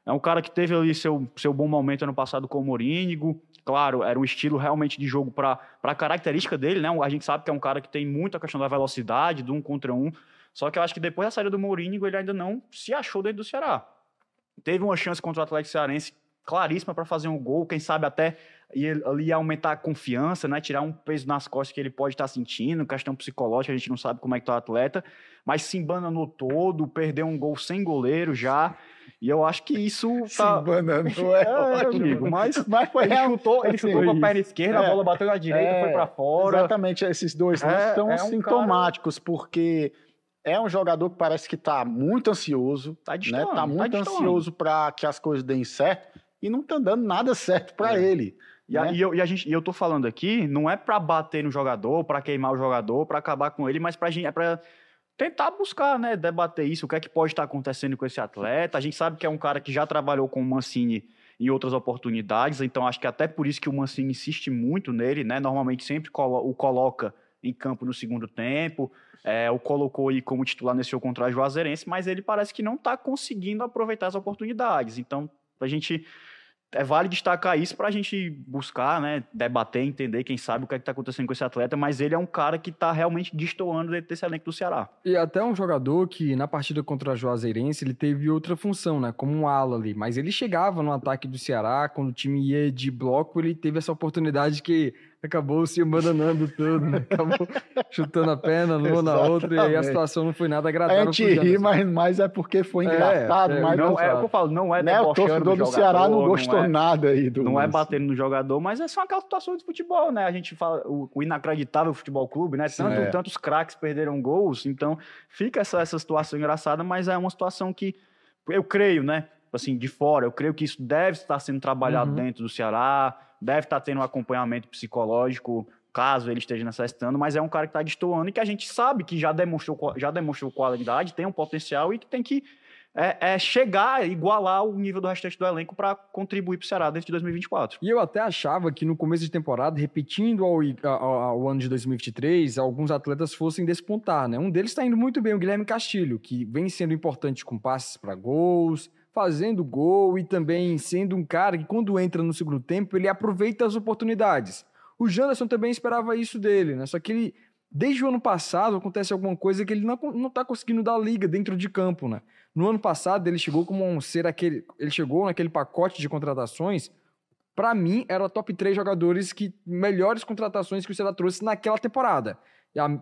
É um cara que teve ali seu bom momento ano passado com o Morínigo. Claro, era um estilo realmente de jogo para a característica dele, né? A gente sabe que é um cara que tem muita questão da velocidade, do 1 contra 1. Só que eu acho que depois da saída do Morínigo, ele ainda não se achou dentro do Ceará. Teve uma chance contra o Atlético Cearense claríssima para fazer um gol, quem sabe até ali aumentar a confiança, né? Tirar um peso nas costas que ele pode estar sentindo, questão psicológica, a gente não sabe como é que tá o atleta, mas se embananou todo, perdeu um gol sem goleiro já, e eu acho que isso tá... Se embananou, amigo, mas foi ele chutou com a perna esquerda, a bola bateu na direita, foi para fora. Exatamente, esses dois são sintomáticos, porque é um jogador que parece que tá muito ansioso, né? Tá muito ansioso para que as coisas deem certo, e não tá dando nada certo para ele. E eu tô falando aqui, não é para bater no jogador, para queimar o jogador, para acabar com ele, mas é para tentar buscar, né, debater isso, o que é que pode estar acontecendo com esse atleta. A gente sabe que é um cara que já trabalhou com o Mancini em outras oportunidades, então acho que até por isso que o Mancini insiste muito nele, né? Normalmente sempre o coloca em campo no segundo tempo, o colocou aí como titular nesse jogo contra o Juazeirense, mas ele parece que não está conseguindo aproveitar as oportunidades. Então, a gente... vale destacar isso para a gente buscar, né, debater, entender, quem sabe o que é está acontecendo com esse atleta, mas ele é um cara que está realmente destoando dentro desse elenco do Ceará. E até um jogador que na partida contra a Juazeirense ele teve outra função, né, como um ala ali, mas ele chegava no ataque do Ceará, quando o time ia de bloco, ele teve essa oportunidade que acabou se abandonando tudo, né? Acabou chutando a perna numa na outra, e aí a situação não foi nada agradável. A gente ri, mas é porque foi engraçado. Mas não é o que eu falo, não é né, o torcedor do Ceará não gostou nada aí do não é batendo no jogador, mas é só aquela situação de futebol, né? A gente fala o inacreditável futebol clube, né? Tantos craques perderam gols, então fica essa situação engraçada, mas é uma situação que eu creio, né? Assim, de fora, eu creio que isso deve estar sendo trabalhado dentro do Ceará, deve estar tendo um acompanhamento psicológico, caso ele esteja necessitando, mas é um cara que está destoando e que a gente sabe que já demonstrou qualidade, tem um potencial e que tem que chegar, igualar o nível do restante do elenco para contribuir para o Ceará dentro de 2024. E eu até achava que no começo de temporada, repetindo ao ano de 2023, alguns atletas fossem despontar, né? Um deles está indo muito bem, o Guilherme Castilho, que vem sendo importante com passes para gols, fazendo gol e também sendo um cara que quando entra no segundo tempo, ele aproveita as oportunidades. O Janderson também esperava isso dele, né? Só que ele, desde o ano passado, acontece alguma coisa que ele não tá conseguindo dar liga dentro de campo, né? No ano passado, ele chegou ele chegou naquele pacote de contratações, para mim, era o top 3 jogadores melhores contratações que o Ceará trouxe naquela temporada.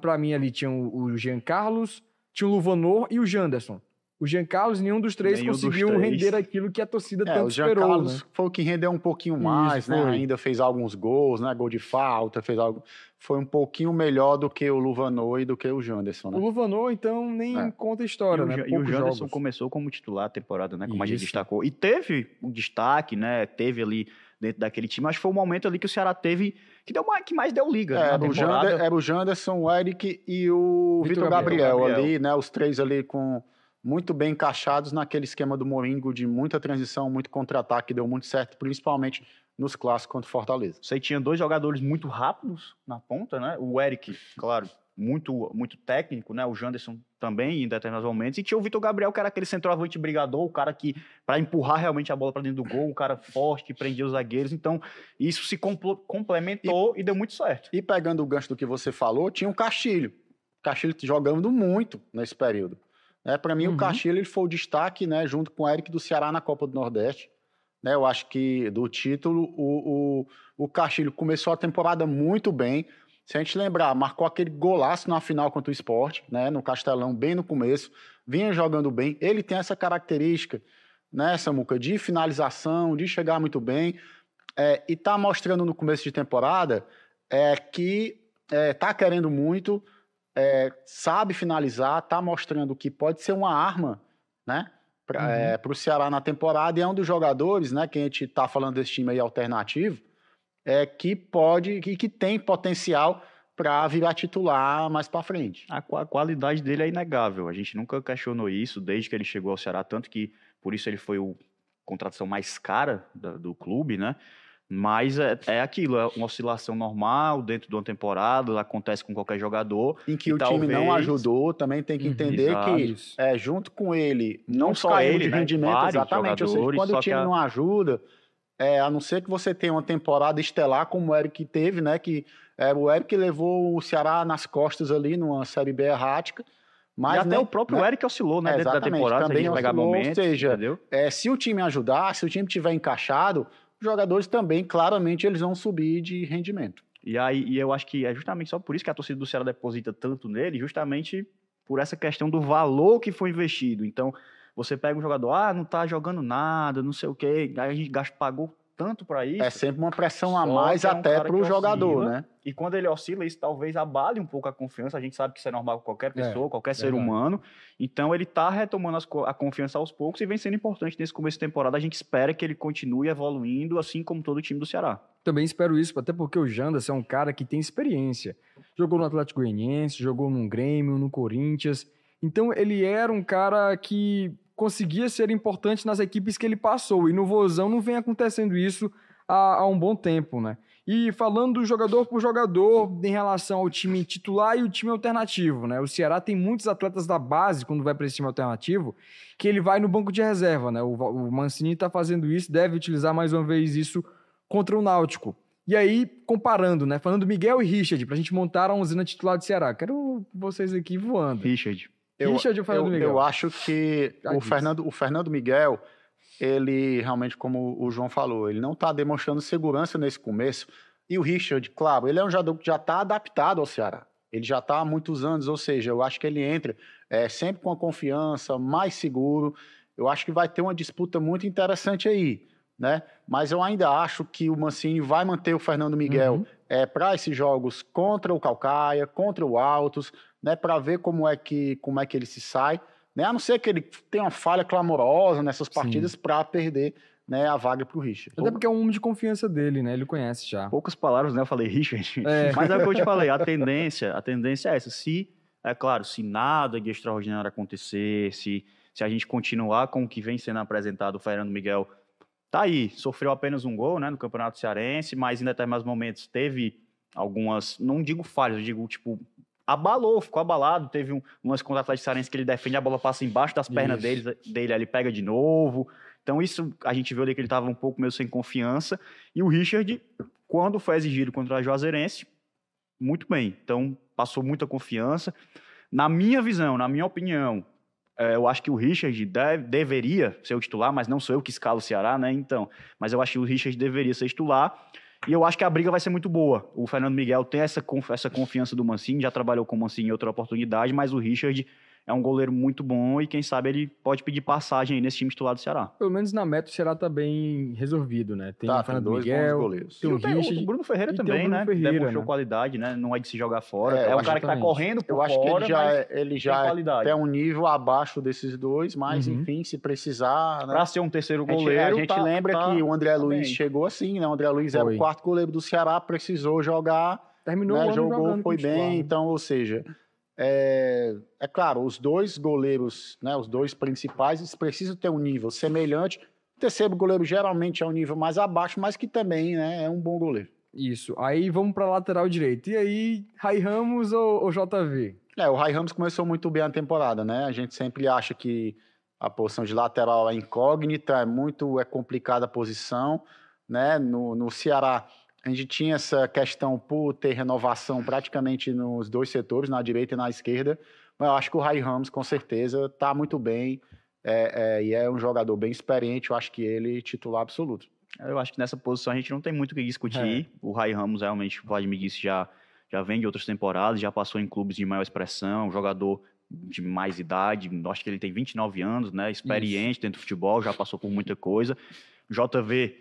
Para mim, ali tinha o Jean Carlos, tinha o Luvanor e o Janderson. O Jean Carlos, nenhum dos três conseguiu render aquilo que a torcida tanto esperou. O Jean Carlos, né? Foi o que rendeu um pouquinho mais, né? Ainda fez alguns gols, né? Gol de falta, fez algo. Foi um pouquinho melhor do que o Luvanor e do que o Janderson, né? O Luvanor, então, nem conta a história, né? E o Janderson começou como titular a temporada, né? Como a gente destacou. E teve um destaque, né? Teve ali dentro daquele time. Acho que foi o momento ali que o Ceará teve que mais deu liga. Era o Janderson, o Eric e o Vitor Gabriel ali, né? Os três ali muito bem encaixados naquele esquema do Moringo de muita transição, muito contra-ataque, deu muito certo, principalmente nos clássicos contra o Fortaleza. Você tinha dois jogadores muito rápidos na ponta, né? O Eric, claro, muito técnico, né? O Janderson também, em determinados momentos. E tinha o Vitor Gabriel, que era aquele centroavante brigador, o cara que, para empurrar realmente a bola para dentro do gol, um cara forte, que prendia os zagueiros. Então, isso se complementou e deu muito certo. E pegando o gancho do que você falou, tinha o Castilho. O Castilho jogando muito nesse período. Para mim, o Castilho ele foi o destaque, né, junto com o Eric do Ceará na Copa do Nordeste. Né, eu acho que do título, o Castilho começou a temporada muito bem. Se a gente lembrar, marcou aquele golaço na final contra o Sport, né, no Castelão, bem no começo. Vinha jogando bem. Ele tem essa característica, né, Samuca, de finalização, de chegar muito bem. E tá mostrando no começo de temporada que tá querendo muito. Sabe finalizar, tá mostrando que pode ser uma arma, né, para o Ceará na temporada, e é um dos jogadores, né, que a gente tá falando desse time aí alternativo, que tem potencial para virar titular mais para frente. A qualidade dele é inegável, a gente nunca questionou isso desde que ele chegou ao Ceará, tanto que por isso ele foi a contratação mais cara do clube, né? Mas é aquilo, é uma oscilação normal dentro de uma temporada, acontece com qualquer jogador. Em que o time não ajudou, também tem que entender que junto com ele, não só ele, de rendimento, né? Exatamente. Ou seja, quando o time não ajuda, a não ser que você tenha uma temporada estelar como o Eric teve, né? Que o Eric levou o Ceará nas costas ali numa Série B errática, Mas e até o próprio Eric oscilou, né? Dentro da temporada, também se a gente pegar oscilou, momentos, ou seja, entendeu? se o time ajudar, se o time tiver encaixado, os jogadores também, claramente, eles vão subir de rendimento. E eu acho que é justamente só por isso que a torcida do Ceará deposita tanto nele, justamente por essa questão do valor que foi investido. Então, você pega um jogador, não tá jogando nada, não sei o quê, aí a gente pagou tanto para isso. É sempre uma pressão a só mais que é um até cara para o que jogador, oscila, né? E quando ele oscila, isso talvez abale um pouco a confiança. A gente sabe que isso é normal com qualquer pessoa, qualquer ser humano. Então, ele tá retomando a confiança aos poucos e vem sendo importante nesse começo de temporada. A gente espera que ele continue evoluindo, assim como todo o time do Ceará. Também espero isso, até porque o Jandas é um cara que tem experiência. Jogou no Atlético Goianiense, jogou no Grêmio, no Corinthians. Então, ele era um cara que conseguia ser importante nas equipes que ele passou. E no Vozão não vem acontecendo isso há um bom tempo, né? E falando jogador por jogador em relação ao time titular e o time alternativo, né? O Ceará tem muitos atletas da base, quando vai para esse time alternativo, que ele vai no banco de reserva, né? O Mancini está fazendo isso, deve utilizar mais uma vez isso contra o Náutico. E aí, comparando, né? Falando Miguel e Richard, pra gente montar a usina titular do Ceará. Quero vocês aqui voando. Richard ou Fernando Miguel? Eu acho que o Fernando Miguel, ele realmente, como o João falou, ele não está demonstrando segurança nesse começo. E o Richard, claro, ele é um jogador que já está adaptado ao Ceará. Ele já está há muitos anos, ou seja, eu acho que ele entra sempre com a confiança, mais seguro. Eu acho que vai ter uma disputa muito interessante aí, né? Mas eu ainda acho que o Mancini vai manter o Fernando Miguel para esses jogos contra o Caucaia, contra o Altos, né? Para ver como é que ele se sai, né? A não ser que ele tenha uma falha clamorosa nessas partidas para perder, né, a vaga para o Richard. Até porque é um homem de confiança dele, né? Ele conhece já. Poucas palavras, né? Eu falei Richard. Mas é o que eu te falei, a tendência é essa. Se nada de extraordinário acontecer, se a gente continuar com o que vem sendo apresentado, o Fernando Miguel tá aí, sofreu apenas um gol, né, no Campeonato Cearense, mas em determinados momentos teve algumas, não digo falhas, eu digo, ficou abalado, teve um lance contra o Atlético Cearense que ele defende, a bola passa embaixo das pernas dele, ele pega de novo. Então isso, a gente viu ali que ele estava um pouco meio sem confiança. E o Richard, quando foi exigido contra a Juazeirense, muito bem. Então, passou muita confiança. Na minha visão, na minha opinião, eu acho que o Richard deveria ser o titular, mas não sou eu que escalo o Ceará, né? Então, mas eu acho que o Richard deveria ser titular. E eu acho que a briga vai ser muito boa. O Fernando Miguel tem essa confiança do Mancini, já trabalhou com o Mancini em outra oportunidade, mas o Richard é um goleiro muito bom e quem sabe ele pode pedir passagem aí nesse time titular do Ceará. Pelo menos na meta o Ceará tá bem resolvido, né? Tem o Fernando Miguel, tem o Richard, o Bruno Ferreira também, né? Demonstrou qualidade, né? Não é de se jogar fora. É um cara que tá correndo por fora, eu acho que ele já é um nível abaixo desses dois, mas enfim, se precisar... Né? Pra ser um terceiro goleiro... A gente lembra que o André Luiz chegou assim, né? O André Luiz era o quarto goleiro do Ceará, precisou jogar... Terminou o ano jogou, foi bem, titular, né? então, ou seja... É claro, os dois goleiros, né, os dois principais, eles precisam ter um nível semelhante. O terceiro goleiro geralmente é um nível mais abaixo, mas que também, né, é um bom goleiro. Isso. Aí vamos para lateral direito. E aí, Rai Ramos ou JV? O Rai Ramos começou muito bem a temporada, né? A gente sempre acha que a posição de lateral é incógnita, é complicada a posição, né? No Ceará, a gente tinha essa questão por ter renovação praticamente nos dois setores, na direita e na esquerda, mas eu acho que o Rai Ramos, com certeza, está muito bem e é um jogador bem experiente, eu acho que ele é titular absoluto. Eu acho que nessa posição a gente não tem muito o que discutir. O Rai Ramos, realmente, o Vladimir disse, já vem de outras temporadas, já passou em clubes de maior expressão, um jogador de mais idade, acho que ele tem 29 anos, né, experiente dentro do futebol, já passou por muita coisa. JV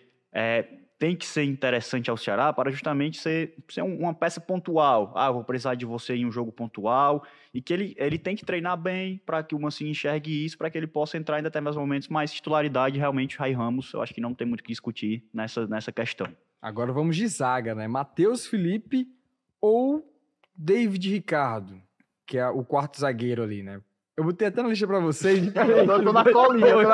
tem que ser interessante ao Ceará para justamente ser uma peça pontual. Vou precisar de você em um jogo pontual. E que ele tem que treinar bem para que o Mancini enxergue isso, para que ele possa entrar em determinados momentos. Mas titularidade, realmente, o Rai Ramos, eu acho que não tem muito o que discutir nessa questão. Agora vamos de zaga, né? Matheus Felipe ou David Ricardo, que é o quarto zagueiro ali, né? Eu botei até na lista pra vocês. Eu tô na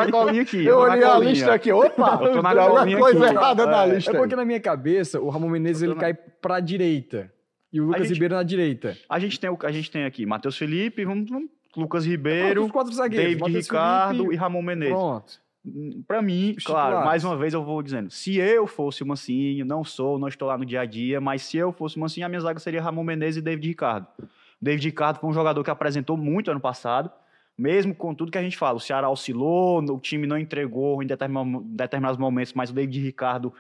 colinha aqui. Eu olhei a lista aqui. Opa! Eu tô na colinha coisa errada na lista. É porque na minha cabeça, o Ramon Menezes ele cai pra direita. E o Lucas Ribeiro na direita. A gente tem aqui Matheus Felipe, Lucas Ribeiro, os quatro zagueiros, David Matheus Ricardo Felipe, e Ramon Menezes. Pronto. Pra mim, Os claro, titulares. mais uma vez eu vou dizendo, se eu fosse o Mancini, não estou lá no dia a dia, mas se eu fosse o Mancini, a minha zaga seria Ramon Menezes e David Ricardo. David Ricardo foi um jogador que apresentou muito ano passado, mesmo com tudo que a gente fala. O Ceará oscilou, o time não entregou em determinados momentos, mas o David Ricardo,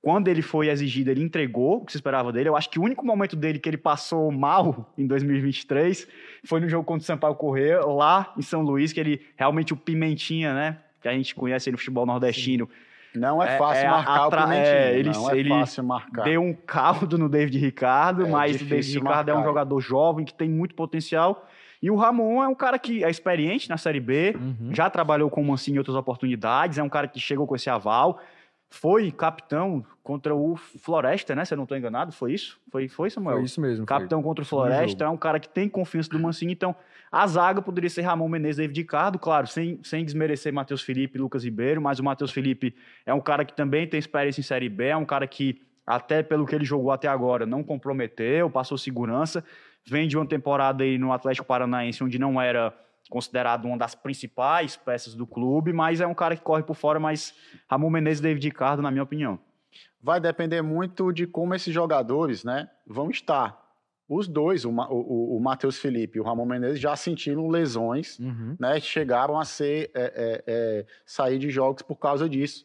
quando ele foi exigido, ele entregou o que se esperava dele. Eu acho que o único momento dele que ele passou mal em 2023 foi no jogo contra o Sampaio Corrêa, lá em São Luís, que ele realmente o Pimentinha, né? Que a gente conhece aí no futebol nordestino. Não é fácil marcar o Pimentinha. Ele fácil marcar. Deu um caldo no David Ricardo, mas o David Ricardo é um jogador jovem que tem muito potencial. E o Ramon é um cara que é experiente na Série B, já trabalhou com o Mancini em outras oportunidades, é um cara que chegou com esse aval, foi capitão contra o Floresta, né? Se eu não estou enganado, foi isso? Foi, Samuel? Foi isso mesmo. Capitão contra o Floresta, é um cara que tem confiança do Mancini, então a zaga poderia ser Ramon Menezes, David Ricardo, claro, sem desmerecer Matheus Felipe e Lucas Ribeiro, mas o Matheus Felipe é um cara que também tem experiência em Série B, é um cara que, até pelo que ele jogou até agora, não comprometeu, passou segurança, vem de uma temporada aí no Atlético Paranaense, onde não era considerado uma das principais peças do clube, mas é um cara que corre por fora, mas Ramon Menezes e David Ricardo, na minha opinião. Vai depender muito de como esses jogadores, né, vão estar. Os dois, o Matheus Felipe e o Ramon Menezes, já sentiram lesões, né, chegaram a sair de jogos por causa disso.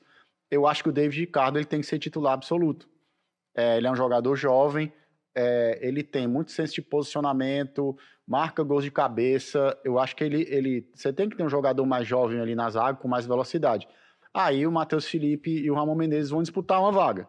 Eu acho que o David Ricardo ele tem que ser titular absoluto. Ele é um jogador jovem, ele tem muito senso de posicionamento, marca gols de cabeça. Eu acho que você tem que ter um jogador mais jovem ali na zaga, com mais velocidade. Aí o Matheus Felipe e o Ramon Menezes vão disputar uma vaga.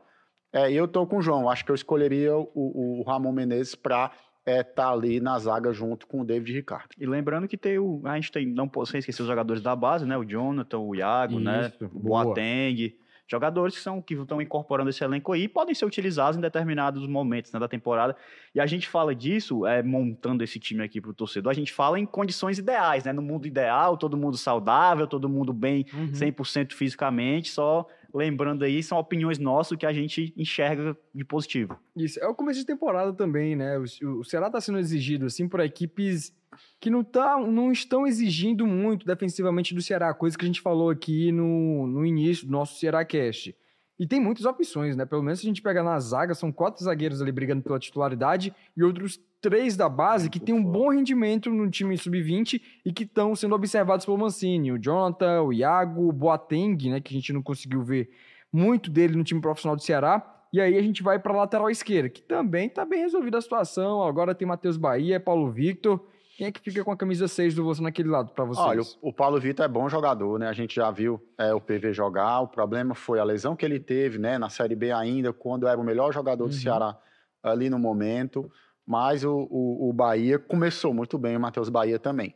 E eu tô com o João, acho que eu escolheria o Ramon Menezes para estar ali na zaga junto com o David Ricardo. E lembrando que a gente tem, não posso esquecer os jogadores da base, né? O Jonathan, o Iago, né? O Boateng. Jogadores que estão incorporando esse elenco aí e podem ser utilizados em determinados momentos, né, da temporada. E a gente fala disso, montando esse time aqui para o torcedor, a gente fala em condições ideais, né? No mundo ideal, todo mundo saudável, todo mundo bem 100% fisicamente, só lembrando aí, são opiniões nossas que a gente enxerga de positivo. Isso, é o começo de temporada também, né? O Ceará está sendo exigido, assim, por equipes que não estão exigindo muito defensivamente do Ceará, coisa que a gente falou aqui no início do nosso CearáCast. E tem muitas opções, né? Pelo menos se a gente pega na zaga, são 4 zagueiros ali brigando pela titularidade e outros 3 da base que tem um bom rendimento no time sub-20 e que estão sendo observados pelo Mancini. O Jonathan, o Iago, o Boateng, né? Que a gente não conseguiu ver muito dele no time profissional do Ceará. E aí a gente vai para a lateral esquerda, que também está bem resolvida a situação. Agora tem Matheus Bahia, Paulo Victor. Quem é que fica com a camisa 6 do você naquele lado para vocês? Olha, o Paulo Vitor é bom jogador, né? A gente já viu o PV jogar. O problema foi a lesão que ele teve, né? Na Série B ainda, quando era o melhor jogador do Ceará ali no momento. Mas o Bahia começou muito bem, o Matheus Bahia também.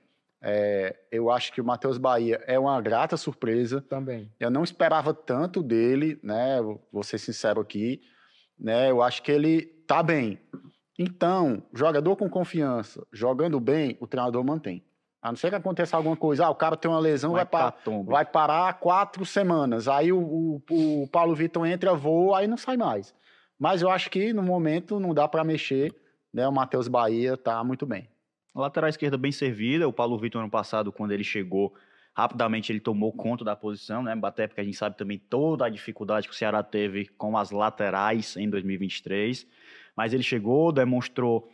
Eu acho que o Matheus Bahia é uma grata surpresa. Também. Eu não esperava tanto dele, né? Vou ser sincero aqui. Né? Eu acho que ele tá bem. Então, jogador com confiança, jogando bem, o treinador mantém. A não ser que aconteça alguma coisa, o cara tem uma lesão, vai parar 4 semanas. Aí o Paulo Vitor entra, voa, aí não sai mais. Mas eu acho que no momento não dá para mexer, né? O Matheus Bahia tá muito bem. A lateral esquerda bem servida, o Paulo Vitor ano passado, quando ele chegou, rapidamente ele tomou conta da posição, né? Até porque a gente sabe também toda a dificuldade que o Ceará teve com as laterais em 2023. Mas ele chegou, demonstrou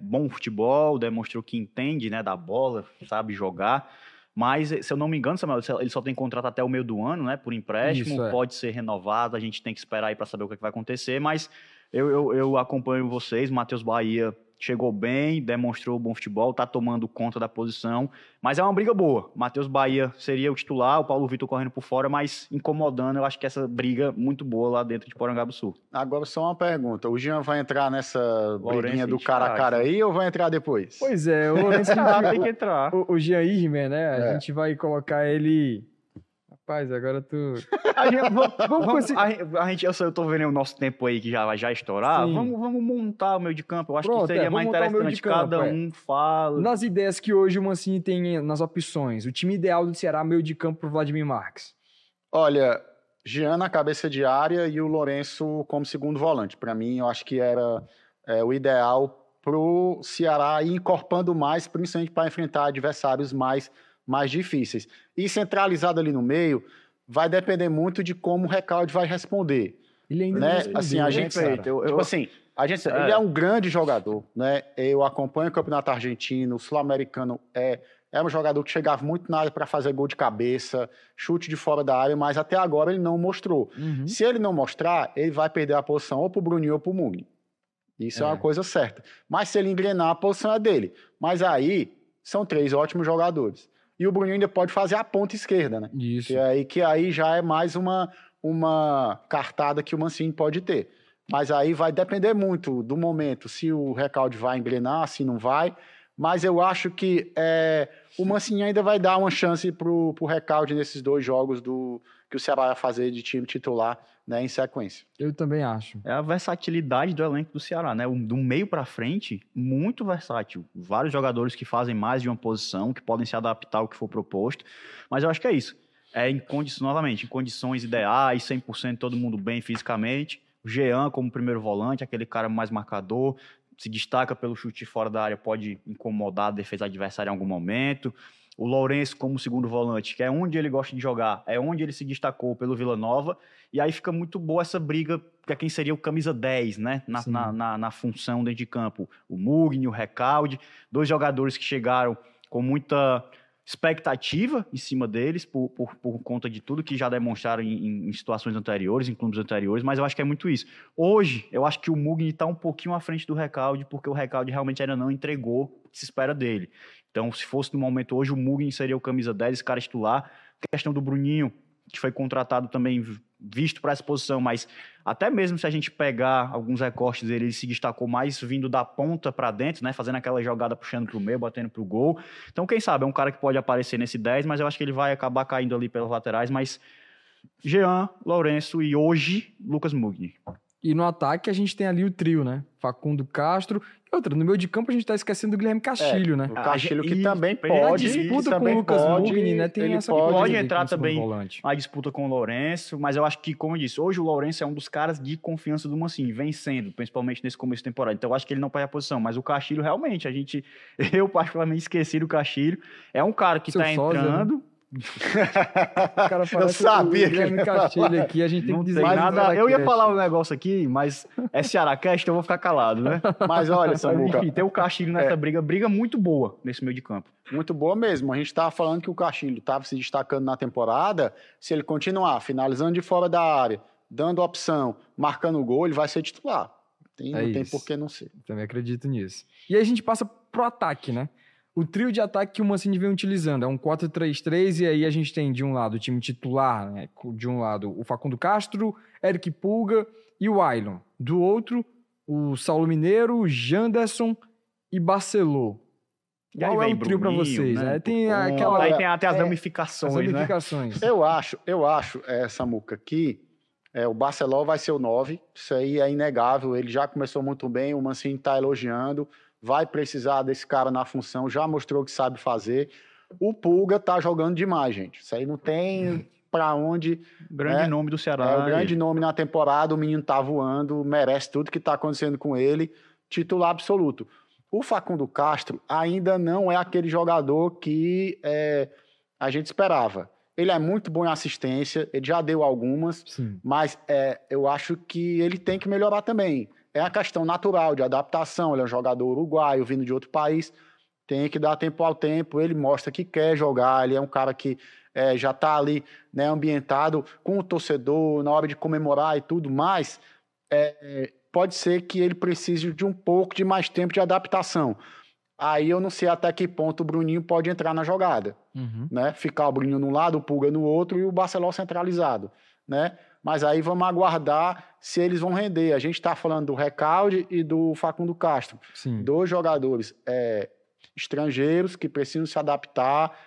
bom futebol, demonstrou que entende, né, da bola, sabe jogar. Mas, se eu não me engano, Samuel, ele só tem contrato até o meio do ano, né, por empréstimo, pode ser renovado, a gente tem que esperar aí para saber o que vai acontecer. Mas eu acompanho vocês, Matheus Bahia chegou bem, demonstrou bom futebol, está tomando conta da posição, mas é uma briga boa. Matheus Bahia seria o titular, o Paulo Vitor correndo por fora, mas incomodando. Eu acho que essa briga muito boa lá dentro de Porangabuçu. Agora só uma pergunta, o Jean vai entrar nessa briguinha do cara a cara aí ou vai entrar depois? Pois é, o Lourenço tem que entrar. O Jean Irmer, né, a gente vai colocar ele... Rapaz, agora tu... Eu tô vendo o nosso tempo aí que já vai estourar. Vamos montar o meio de campo. Eu acho que seria mais interessante. Cada um fala. Nas ideias que hoje o Mancini tem nas opções, o time ideal do Ceará, meio de campo pro Vladimir Marques. Olha, Jean na cabeça de área e o Lourenço como segundo volante. Para mim, eu acho que era o ideal pro Ceará ir encorpando mais, principalmente para enfrentar adversários mais difíceis. E centralizado ali no meio, vai depender muito de como o Recalde vai responder. Ele ainda né? não respondeu, assim, a gente cara. tipo assim, Ele é um grande jogador, né? Eu acompanho o Campeonato Argentino, o Sul-Americano é um jogador que chegava muito na área para fazer gol de cabeça, chute de fora da área, mas até agora ele não mostrou. Se ele não mostrar, ele vai perder a posição ou pro Bruninho ou pro Mugni. Isso é uma coisa certa. Mas se ele engrenar, a posição é dele. Mas aí, são 3 ótimos jogadores. E o Bruninho ainda pode fazer a ponta esquerda, né? Isso. Que aí já é mais uma cartada que o Mancini pode ter. Mas aí vai depender muito do momento, se o Recalde vai engrenar, se não vai. Mas eu acho que o Mancini ainda vai dar uma chance pro Recalde nesses 2 jogos que o Ceará vai fazer de time titular, né, em sequência. Eu também acho. É a versatilidade do elenco do Ceará, né? Do meio para frente, muito versátil. Vários jogadores que fazem mais de uma posição, que podem se adaptar ao que for proposto. Mas eu acho que é isso. Novamente, em condições ideais, 100% todo mundo bem fisicamente. O Jean como primeiro volante, aquele cara mais marcador, se destaca pelo chute fora da área, pode incomodar a defesa adversária em algum momento. O Lourenço como segundo volante, que é onde ele gosta de jogar, é onde ele se destacou pelo Vila Nova, e aí fica muito boa essa briga para quem seria o camisa 10, né? Na função dentro de campo. O Mugni, o Recalde, 2 jogadores que chegaram com muita expectativa em cima deles, por conta de tudo que já demonstraram em situações anteriores, em clubes anteriores, mas eu acho que é muito isso. Hoje, eu acho que o Mugni está um pouquinho à frente do Recalde, porque o Recalde realmente ainda não entregou o que se espera dele. Então, se fosse no momento hoje, o Mugni seria o camisa 10, esse cara titular. A questão do Bruninho, que foi contratado também, visto para essa posição, mas até mesmo se a gente pegar alguns recortes dele, ele se destacou mais vindo da ponta para dentro, né, fazendo aquela jogada puxando para o meio, batendo para o gol. Então, quem sabe, é um cara que pode aparecer nesse 10, mas eu acho que ele vai acabar caindo ali pelas laterais, mas Jean, Lourenço e hoje, Lucas Mugni. E no ataque a gente tem ali o trio, né? Facundo Castro. E outra, no meio de campo a gente tá esquecendo do Guilherme Castilho, né? O Castilho que também A pode. disputa com o Lucas Mugni, né? Tem essa pode entrar também a disputa com o Lourenço, mas eu acho que, como eu disse, hoje o Lourenço é um dos caras de confiança do Mancini, vem sendo, principalmente nesse começo de temporada. Então eu acho que ele não perde a posição, mas o Castilho realmente, eu particularmente esqueci do Castilho. É um cara que tá entrando. Né? O cara eu sabia que Guilherme Castilho aqui, a gente tem que dizer nada. Eu ia falar um negócio aqui, mas é Cearacast, então eu vou ficar calado, né? Mas olha, Samuca, enfim, tem o Castilho nessa briga muito boa nesse meio de campo. Muito boa mesmo. A gente estava falando que o Castilho estava se destacando na temporada. Se ele continuar finalizando de fora da área, dando opção, marcando gol, ele vai ser titular. Não tem por que não ser. Também acredito nisso. E aí a gente passa pro ataque, né? O trio de ataque que o Mancini vem utilizando é um 4-3-3, e aí a gente tem de um lado o time titular, né? De um lado o Facundo Castro, Eric Pulga e o Ailon. Do outro, o Saulo Mineiro, Janderson e Barcelô. Qual é o trio para vocês? Né? Tem aquela... Aí tem até as ramificações, né? Eu acho, Samuca, que o Barceló vai ser o 9, isso aí é inegável, ele já começou muito bem, o Mancini está elogiando, vai precisar desse cara na função, já mostrou que sabe fazer. O Pulga tá jogando demais, gente. Isso aí não tem para onde... Grande nome do Ceará. É o grande nome na temporada, o menino tá voando, merece tudo que tá acontecendo com ele, titular absoluto. O Facundo Castro ainda não é aquele jogador que a gente esperava. Ele é muito bom em assistência, ele já deu algumas, Sim. Mas eu acho que ele tem que melhorar também. É a questão natural de adaptação, ele é um jogador uruguaio, vindo de outro país, tem que dar tempo ao tempo, ele mostra que quer jogar, ele é um cara que já está ali, né, ambientado com o torcedor, na hora de comemorar e tudo mais, pode ser que ele precise de um pouco de mais tempo de adaptação. Aí eu não sei até que ponto o Bruninho pode entrar na jogada, né? Ficar o Bruninho num lado, o Pulga no outro e o Barceló centralizado, né? Mas aí vamos aguardar se eles vão render. A gente está falando do Recalde e do Facundo Castro. Sim. 2 jogadores estrangeiros que precisam se adaptar.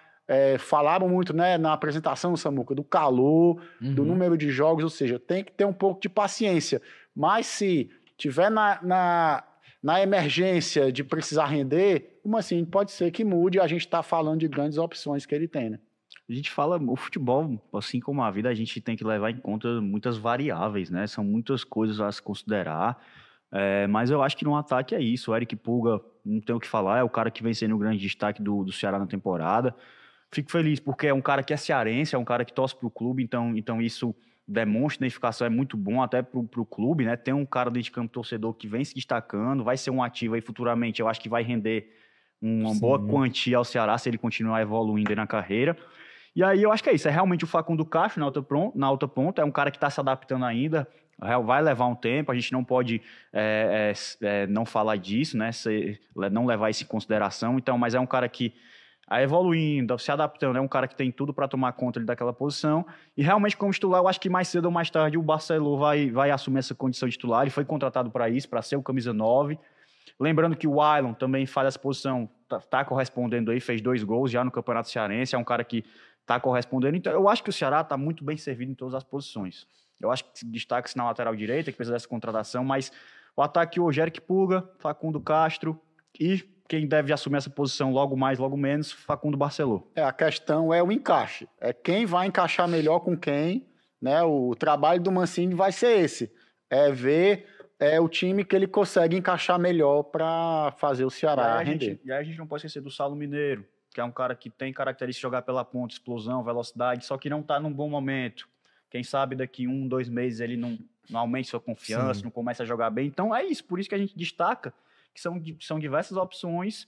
Falaram muito, né, na apresentação, Samuca, do calor, do número de jogos, ou seja, tem que ter um pouco de paciência. Mas se tiver na emergência de precisar render, assim, pode ser que mude. A gente está falando de grandes opções que ele tem, né? A gente fala, o futebol, assim como a vida, a gente tem que levar em conta muitas variáveis, né? São muitas coisas a se considerar, mas eu acho que no ataque é isso. O Eric Pulga, não tem o que falar, é o cara que vem sendo o grande destaque do Ceará na temporada. Fico feliz porque é um cara que é cearense, é um cara que torce pro clube, então isso demonstra identificação, é muito bom até pro clube, né? Tem um cara dentro de campo torcedor que vem se destacando, vai ser um ativo aí futuramente, eu acho que vai render uma boa quantia ao Ceará se ele continuar evoluindo aí na carreira. E aí eu acho que é isso, é realmente o Facundo Castro na outra ponta, é um cara que está se adaptando ainda, vai levar um tempo, a gente não pode não falar disso, né? Não levar isso em consideração, então, mas é um cara que evoluindo, se adaptando, é um cara que tem tudo para tomar conta daquela posição, e realmente como titular, eu acho que mais cedo ou mais tarde o Barceló vai assumir essa condição de titular, ele foi contratado para isso, para ser o camisa 9, lembrando que o Ailon também faz essa posição, tá correspondendo aí, fez 2 gols já no Campeonato Cearense, é um cara que tá correspondendo, então eu acho que o Ceará tá muito bem servido em todas as posições. Eu acho que destaca-se na lateral direita, que precisa dessa contratação, mas o ataque hoje, Eric Pulga, Facundo Castro e quem deve assumir essa posição logo mais, logo menos, Facundo Barceló. A questão é o encaixe. É quem vai encaixar melhor com quem, né? O trabalho do Mancini vai ser esse. É ver o time que ele consegue encaixar melhor para fazer o Ceará render. E aí a gente não pode esquecer do Saulo Mineiro, que é um cara que tem característica de jogar pela ponta, explosão, velocidade, só que não está num bom momento. Quem sabe daqui 1, 2 meses ele não aumente sua confiança, não começa a jogar bem. Então é isso, por isso que a gente destaca que são diversas opções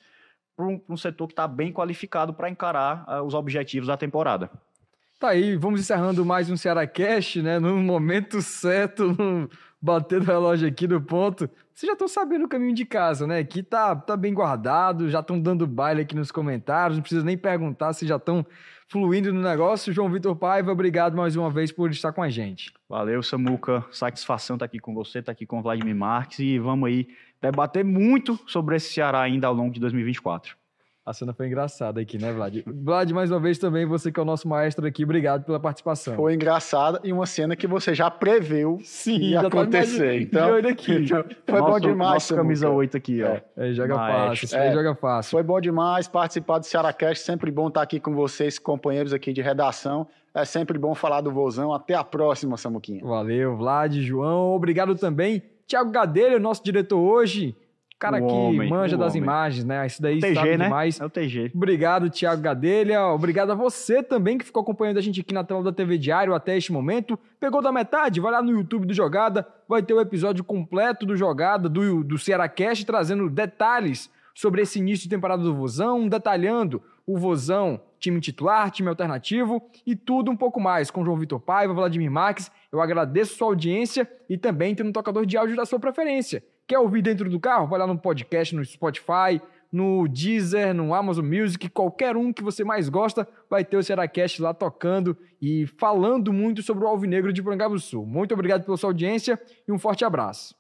para um setor que está bem qualificado para encarar os objetivos da temporada. Tá aí, vamos encerrando mais um Cearacast, né? No momento certo, no bater do relógio aqui do ponto. Vocês já estão sabendo o caminho de casa, né? Aqui tá bem guardado, já estão dando baile aqui nos comentários, não precisa nem perguntar se já estão fluindo no negócio. João Vitor Paiva, obrigado mais uma vez por estar com a gente. Valeu, Samuca. Satisfação estar aqui com você, estar aqui com o Vladimir Marques e vamos aí debater muito sobre esse Ceará ainda ao longo de 2024. A cena foi engraçada aqui, né, Vlad? Vlad, mais uma vez também, você que é o nosso maestro aqui, obrigado pela participação. Foi engraçada e uma cena que você já preveu ia acontecer. Então, aqui. Foi bom demais. Nossa camisa 8 aqui, ó. Joga fácil, joga fácil. Foi bom demais participar do Cearacast, sempre bom estar aqui com vocês, companheiros aqui de redação. É sempre bom falar do Vozão. Até a próxima, Samuquinha. Valeu, Vlad, João. Obrigado também. Thiago Gadelha, nosso diretor hoje. Cara que manja das imagens, né? Isso daí sabe demais. É o TG. Obrigado, Thiago Gadelha. Obrigado a você também que ficou acompanhando a gente aqui na tela da TV Diário até este momento. Pegou da metade? Vai lá no YouTube do Jogada. Vai ter o episódio completo do Jogada, do Cearacast, trazendo detalhes sobre esse início de temporada do Vozão, detalhando o Vozão, time titular, time alternativo e tudo um pouco mais com João Vitor Paiva, Vladimir Marques. Eu agradeço sua audiência e também tem um tocador de áudio da sua preferência. Quer ouvir dentro do carro? Vai lá no podcast, no Spotify, no Deezer, no Amazon Music, qualquer um que você mais gosta, vai ter o Cearacast lá tocando e falando muito sobre o Alvinegro de Porangabuçu. Muito obrigado pela sua audiência e um forte abraço.